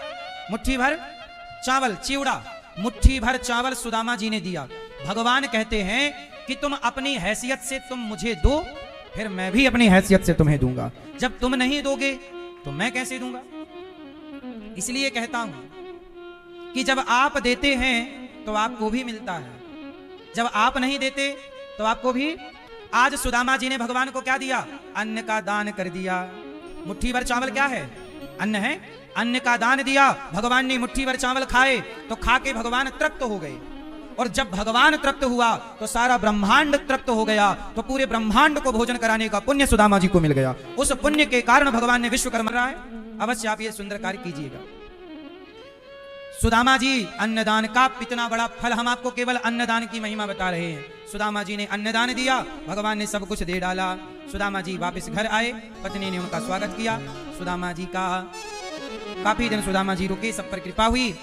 मुट्ठी भर चावल, चिवड़ा। मुट्ठी भर चावल सुदामा जी ने दिया। भगवान कहते हैं कि तुम अपनी हैसियत से तुम मुझे दो, फिर मैं भी अपनी हैसियत से तुम्हें दूंगा। जब तुम नहीं दोगे तो मैं कैसे दूंगा? इसलिए कहता हूं कि जब आप देते हैं तो आपको भी मिलता है, जब आप नहीं देते तो आपको भी। आज सुदामा जी ने भगवान को क्या दिया? अन्न का दान कर दिया। मुट्ठी भर चावल क्या है? अन्न है। अन्न का दान दिया। भगवान ने मुट्ठी भर चावल खाए तो खा के भगवान तृप्त हो गए। और जब भगवान तृप्त हुआ तो सारा ब्रह्मांड तृप्त हो गया। तो पूरे ब्रह्मांड को भोजन कराने का पुण्य सुदामा जी को मिल गया। उस पुण्य के कारण भगवान ने विश्वकर्मा रहा है। अवश्य आप ये सुंदर कार्य कीजिएगा। सुदामा जी अन्नदान का कितना बड़ा फल, हम आपको केवल अन्नदान की महिमा बता रहे हैं। सुदामा जी ने अन्नदान दिया, भगवान ने सब कुछ दे डाला। सुदामा जी वापस घर आए, पत्नी ने उनका स्वागत किया। सुदामा जी का काफी दिन सुदामा जी रुके, सब पर कृपा हुई।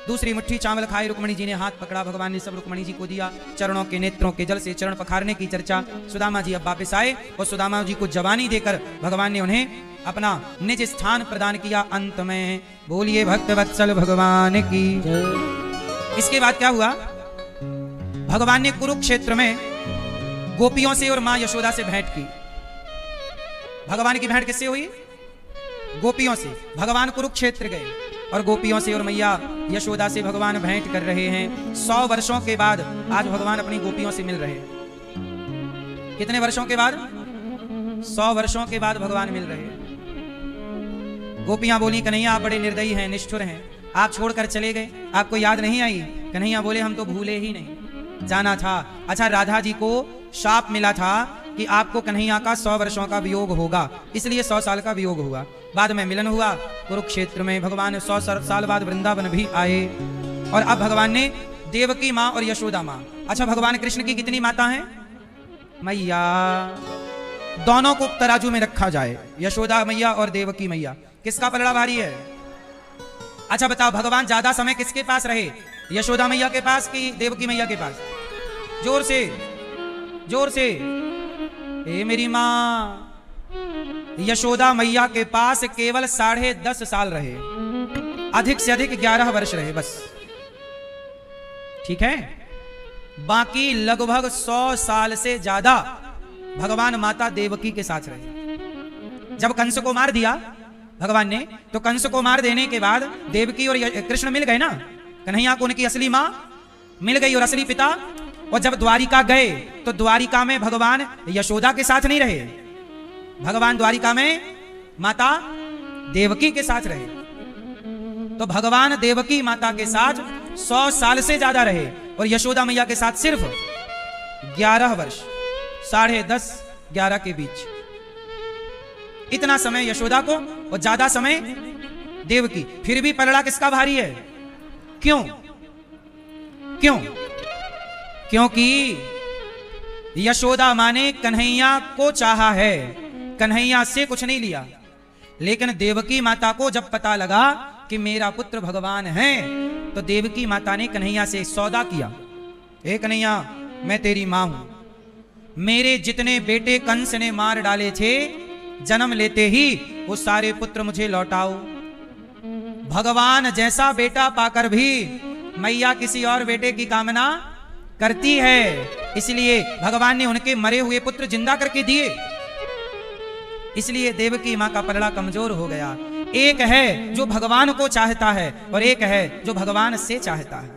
दूसरी मुट्ठी चावल खाए, रुक्मणी जी ने हाथ पकड़ा, भगवान ने सब रुक्मणी जी को दिया। चरणों के नेत्रों के जल से चरण पखारने की चर्चा। सुदामा जी अब वापस आए और सुदामा जी को जवानी देकर भगवान ने उन्हें अपना निज स्थान प्रदान किया। अंत में बोलिए भक्त वत्सल भगवान की। इसके बाद क्या हुआ? भगवान ने कुरुक्षेत्र में गोपियों से और मां यशोदा से भेंट की। भगवान की भेंट किससे हुई? गोपियों से। भगवान कुरुक्षेत्र गए और गोपियों से और मैया यशोदा से भगवान भेंट कर रहे हैं। 100 वर्षों के बाद आज भगवान अपनी गोपियों से मिल रहे हैं। कितने वर्षों के बाद? 100 वर्षों के बाद भगवान मिल रहे हैं। गोपियां बोली, कन्हैया आप बड़े निर्दयी हैं, निष्ठुर हैं, आप छोड़कर चले गए, आपको याद नहीं आई? कन्हैया बोले, हम तो भूले ही नहीं, जाना था। अच्छा, राधा जी को शाप मिला था कि आपको कन्हैया का 100 वर्षों का वियोग होगा, इसलिए 100 साल का वियोग हुआ। बाद में मिलन हुआ कुरुक्षेत्र में। भगवान 100 साल बाद वृंदावन भी आए। और अब भगवान ने देवकी माँ और यशोदा माँ। अच्छा, भगवान कृष्ण की कितनी माता हैं? मैया। दोनों को तराजू में रखा जाए, यशोदा मैया और देवकी मैया, किसका पलड़ा भारी है? अच्छा बताओ, भगवान ज्यादा समय किसके पास रहे? यशोदा मैया के पास कि देवकी मैया के पास? जोर से, जोर से। ए मेरी मां, यशोदा मैया के पास केवल 10.5 साल रहे, अधिक से अधिक 11 वर्ष रहे बस। ठीक है? बाकी लगभग 100 साल से ज्यादा भगवान माता देवकी के साथ रहे। जब कंस को मार दिया भगवान ने, तो कंस को मार देने के बाद देवकी और कृष्ण मिल गए ना। कन्हैया को उनकी असली मां मिल गई और असली पिता। और जब द्वारिका गए तो द्वारिका में भगवान यशोदा के साथ नहीं रहे, भगवान द्वारिका में माता देवकी के साथ रहे। तो भगवान देवकी माता के साथ 100 साल से ज्यादा रहे और यशोदा मैया के साथ सिर्फ 11 वर्ष, 10.5 11 के बीच। इतना समय यशोदा को और ज्यादा समय देवकी। फिर भी पलड़ा किसका भारी है? क्यों? क्यों? क्योंकि यशोदा माँ ने कन्हैया को चाहा है, कन्हैया से कुछ नहीं लिया। लेकिन देवकी माता को जब पता लगा कि मेरा पुत्र भगवान है, तो देवकी माता ने कन्हैया से सौदा किया। हे कन्हैया, मैं तेरी मां हूं, मेरे जितने बेटे कंस ने मार डाले थे जन्म लेते ही, वो सारे पुत्र मुझे लौटाओ। भगवान जैसा बेटा पाकर भी मैया किसी और बेटे की कामना करती है, इसलिए भगवान ने उनके मरे हुए पुत्र जिंदा करके दिए। इसलिए देवकी मां का पलड़ा कमजोर हो गया। एक है जो भगवान को चाहता है और एक है जो भगवान से चाहता है।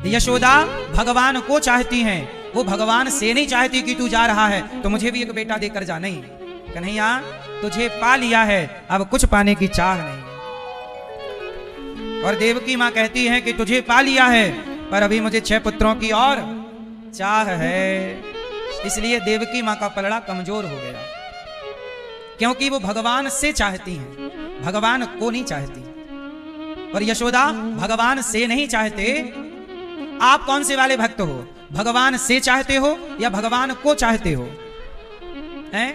यशोदा भगवान को चाहती हैं, वो भगवान से नहीं चाहती कि तू जा रहा है तो मुझे भी एक बेटा देकर जा। नहीं कन्हैया, तुझे पा लिया है, अब कुछ पाने की चाह नहीं। और देवकी मां कहती है कि तुझे पा लिया है, पर अभी मुझे 6 पुत्रों की और चाह है। इसलिए देवकी मां का पलड़ा कमजोर हो गया, क्योंकि वो भगवान से चाहती हैं, भगवान को नहीं चाहती। और यशोदा भगवान से नहीं चाहते। आप कौन से वाले भक्त हो? भगवान से चाहते हो या भगवान को चाहते हो? हैं?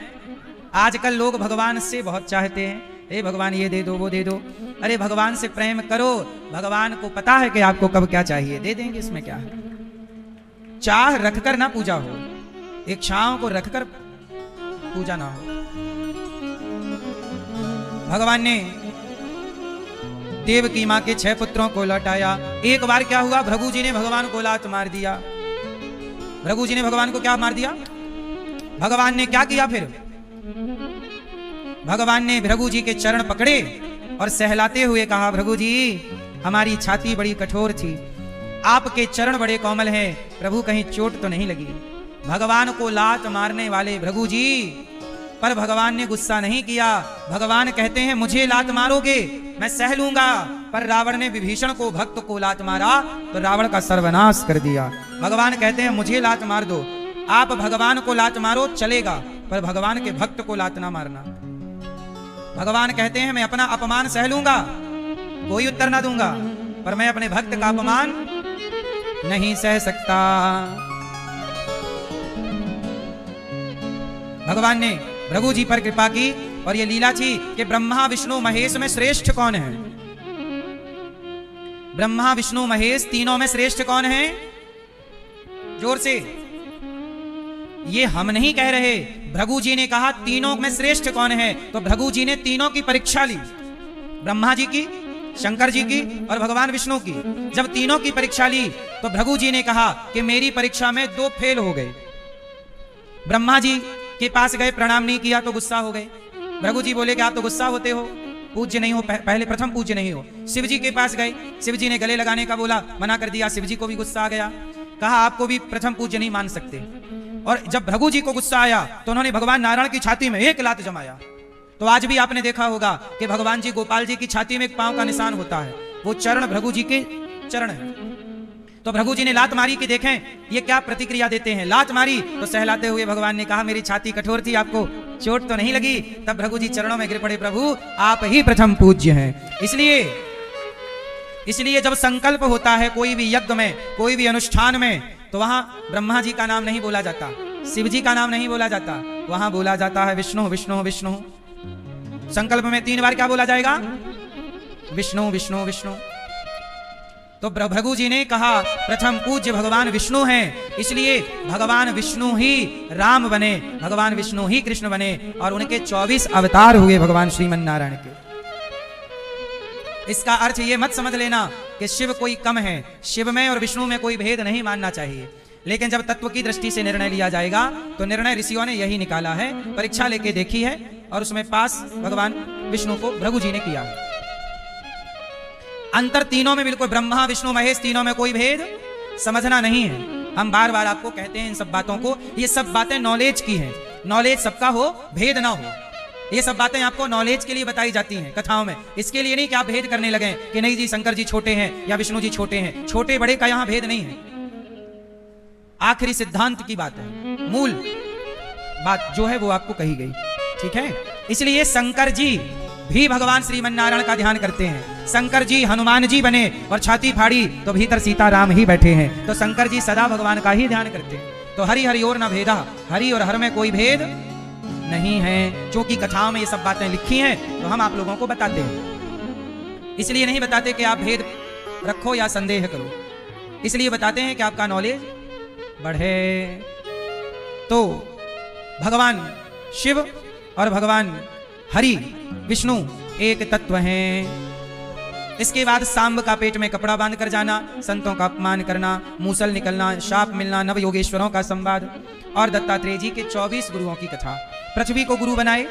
आजकल लोग भगवान से बहुत चाहते हैं। हे भगवान ये दे दो, वो दे दो। अरे भगवान से प्रेम करो, भगवान को पता है कि आपको कब क्या चाहिए, दे देंगे, इसमें क्या है। चाह रखकर ना पूजा हो, एक छांव को रखकर पूजा ना हो। भगवान ने देवकी मां के 6 पुत्रों को लौटाया। एक बार क्या हुआ, भृगु जी ने भगवान को लात मार दिया। भृगु जी ने भगवान को क्या मार दिया? भगवान ने क्या किया फिर? भगवान ने भृगु जी के चरण पकड़े और सहलाते हुए कहा, भृगु जी हमारी छाती बड़ी कठोर थी, आपके चरण बड़े कोमल हैं, प्रभु कहीं चोट तो नहीं लगी। भगवान को लात मारने वाले भृगु जी, पर भगवान ने गुस्सा नहीं किया। भगवान कहते हैं मुझे लात मारोगे मैं सह लूंगा, पर रावण ने विभीषण को भक्त को लात मारा तो रावण का सर्वनाश कर दिया। भगवान कहते हैं मुझे लात मार दो, आप भगवान को लात मारो चलेगा, पर भगवान के भक्त को लात ना मारना। भगवान कहते हैं मैं अपना अपमान सह लूंगा, कोई उत्तर ना दूंगा, पर मैं अपने भक्त का अपमान नहीं सह सकता। भगवान ने भृगु जी पर कृपा की और ये लीला थी कि ब्रह्मा विष्णु महेश में श्रेष्ठ कौन है? ब्रह्मा विष्णु महेश तीनों में श्रेष्ठ कौन है? जोर से। ये हम नहीं कह रहे, भृगु जी ने कहा तीनों में श्रेष्ठ कौन है, तो भृगु जी ने तीनों की परीक्षा ली, ब्रह्मा जी की, शंकर जी की और भगवान विष्णु की। जब तीनों की परीक्षा ली तो भृगु जी ने कहा कि मेरी परीक्षा में 2 फेल हो गए। ब्रह्मा जी के पास गए, प्रणाम नहीं किया तो गुस्सा हो गए। भृगु जी बोले कि आप तो गुस्सा होते हो, पूज्य नहीं हो, पहले प्रथम पूज्य नहीं हो। शिव जी के पास गए, शिव जी ने गले लगाने का बोला, मना कर दिया। शिव जी को भी गुस्सा आ गया, कहा आपको भी प्रथम पूज्य नहीं मान सकते। और जब भृगु जी को गुस्सा आया तो उन्होंने भगवान नारायण की छाती में एक लात जमाया। तो आज भी आपने देखा होगा कि भगवान जी गोपाल जी की छाती में एक पांव का निशान होता है, वो चरण भृगु जी के चरण है। तो भृगु जी ने लात मारी कि देखें ये क्या प्रतिक्रिया देते हैं। लात मारी तो सहलाते हुए भगवान ने कहा मेरी छाती कठोर थी, आपको चोट तो नहीं लगी। तब भृगु जी चरणों में गिर पड़े, प्रभु आप ही प्रथम पूज्य हैं। इसलिए जब संकल्प होता है कोई भी यज्ञ में, कोई भी अनुष्ठान में, तो वहां ब्रह्मा जी का नाम नहीं बोला जाता, शिव जी का नाम नहीं बोला जाता, वहां बोला जाता है विष्णु विष्णु विष्णु। संकल्प में 3 बार क्या बोला जाएगा? विष्णु विष्णु विष्णु। तो भृगु जी ने कहा प्रथम पूज्य भगवान विष्णु हैं, इसलिए भगवान विष्णु ही राम बने, भगवान विष्णु ही कृष्ण बने और उनके 24 अवतार हुए भगवान श्रीमन नारायण के। इसका अर्थ ये मत समझ लेना कि शिव कोई कम है, शिव में और विष्णु में कोई भेद नहीं मानना चाहिए। लेकिन जब तत्व की दृष्टि से निर्णय लिया जाएगा तो निर्णय ऋषियों ने यही निकाला है, परीक्षा लेके देखी है और उसमें पास भगवान विष्णु को भृगु जी ने किया। अंतर तीनों में बिल्कुल, ब्रह्मा विष्णु महेश तीनों में कोई भेद समझना नहीं है। हम बार बार आपको कहते हैं इन सब बातों को, ये सब बातें नॉलेज की हैं, नॉलेज सबका हो, भेद ना हो। ये सब बातें आपको नॉलेज के लिए बताई जाती हैं कथाओं में, इसके लिए नहीं कि आप भेद करने लगे कि नहीं जी शंकर जी छोटे हैं या विष्णु जी छोटे हैं। छोटे बड़े का यहां भेद नहीं है, आखिरी सिद्धांत की बात है, मूल बात जो है वो आपको कही गई। ठीक है, इसलिए शंकर जी भी भगवान श्रीमन नारायण का ध्यान करते हैं। शंकर जी हनुमान जी बने और छाती फाड़ी तो भीतर सीताराम ही बैठे हैं, तो शंकर जी सदा भगवान का ही ध्यान करते हैं। तो हरि हरि और न भेदा, हरि और हर में कोई भेद नहीं है। क्योंकि कथाओं में ये सब बातें लिखी हैं तो हम आप लोगों को बताते हैं। इसलिए नहीं बताते कि आप भेद रखो या संदेह करो, इसलिए बताते हैं कि आपका नॉलेज बढ़े। तो भगवान शिव और भगवान हरि विष्णु एक तत्व हैं। इसके बाद सांब का पेट में कपड़ा बांध कर जाना, संतों का अपमान करना, मूसल निकलना, शाप मिलना, नव योगेश्वरों का संवाद और दत्तात्रेय जी के 24 गुरुओं की कथा। पृथ्वी को गुरु बनाए,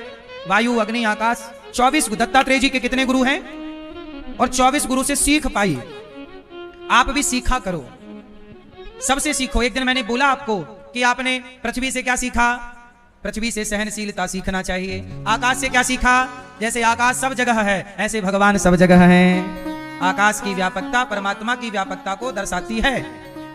वायु अग्नि आकाश 24। दत्तात्रेय जी के कितने गुरु हैं और 24 गुरु से सीख पाई। आप भी सीखा करो, सबसे सीखो। एक दिन मैंने बोला आपको कि आपने पृथ्वी से क्या सीखा, पृथ्वी से सहनशीलता सीखना चाहिए। आकाश से क्या सीखा, जैसे आकाश सब जगह है ऐसे भगवान सब जगह हैं। आकाश की व्यापकता परमात्मा की व्यापकता को दर्शाती है।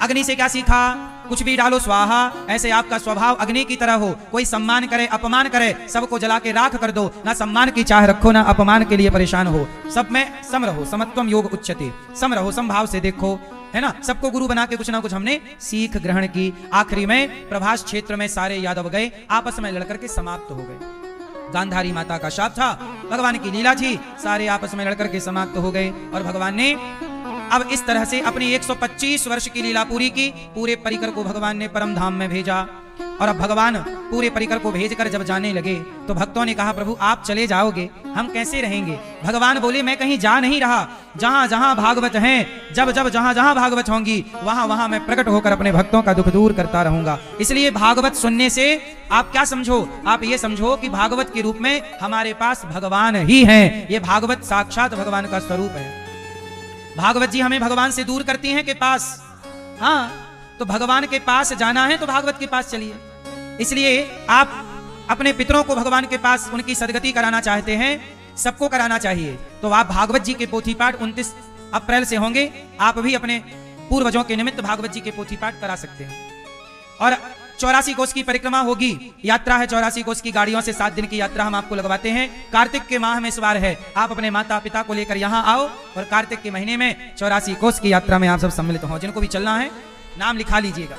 अग्नि से क्या सीखा, कुछ भी डालो स्वाहा, ऐसे आपका स्वभाव अग्नि की तरह हो। कोई सम्मान करे अपमान करे सबको जला के राख कर दो, ना सम्मान की चाह रखो ना अपमान के लिए परेशान हो। सब में सम रहो, समत्वम योग उच्यते। सम रहो, समभाव से देखो, है ना। सबको गुरु बना के कुछ ना कुछ हमने सीख ग्रहण की। आखिरी में प्रभास क्षेत्र में सारे यादव गए, आपस में लड़कर के समाप्त हो गए। गांधारी माता का शाप था, भगवान की लीला थी, सारे आपस में लड़कर के समाप्त हो गए। और भगवान ने अब इस तरह से अपनी 125 वर्ष की लीला पूरी की। पूरे परिकर को भगवान ने परम धाम में भेजा। और अब भगवान पूरे परिकर को भेजकर जब जाने लगे तो भक्तों ने कहा, प्रभु आप चले जाओगे, हम कैसे रहेंगे। भगवान बोले, मैं कहीं जा नहीं रहा, जहां जहां भागवत हैं, जब जब जहां जहां भागवत होंगी वहां वहां मैं प्रकट होकर अपने भक्तों का दुख दूर करता रहूंगा। इसलिए भागवत सुनने से आप क्या समझो, आप ये समझो कि भागवत के रूप में हमारे पास भगवान ही हैं। ये भागवत साक्षात भगवान का स्वरूप है। भागवत जी हमें भगवान से दूर करती हैं के पास। हाँ, तो भगवान के पास जाना है तो भागवत के पास चलिए। इसलिए आप अपने पितरों को भगवान के पास उनकी सदगति कराना चाहते हैं, सबको कराना चाहिए, तो आप भागवत जी के पोथी पाठ 29 अप्रैल से होंगे। आप भी अपने पूर्वजों के निमित्त भागवत जी के पोथी पाठ करा सकते हैं। और 84 कोस की परिक्रमा होगी, यात्रा है 84 कोस की, गाड़ियों से 7 दिन की यात्रा हम आपको लगवाते हैं। कार्तिक के माह में सवार है, आप अपने माता पिता को लेकर यहाँ आओ और कार्तिक के महीने में 84 कोस की यात्रा में आप सब सम्मिलित हो। जिनको भी चलना है नाम लिखा लीजिएगा,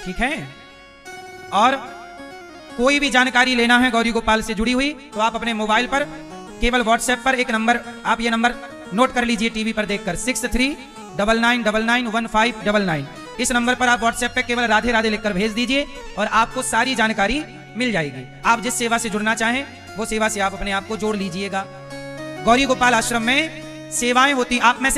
ठीक है। और कोई भी जानकारी लेना है गौरी गोपाल से जुड़ी हुई तो आप अपने मोबाइल पर केवल व्हाट्सएप पर एक नंबर, आप ये नंबर नोट कर लीजिए टीवी पर देखकर, 6399991599। इस नंबर पर आप व्हाट्सएप पे केवल राधे राधे लिखकर भेज दीजिए और आपको सारी जानकारी मिल जाएगी। आप जिस सेवा से जुड़ना चाहें वो सेवा से आप अपने आप को जोड़ लीजिएगा। गौरी गोपाल आश्रम में सेवाएं होती, आप में से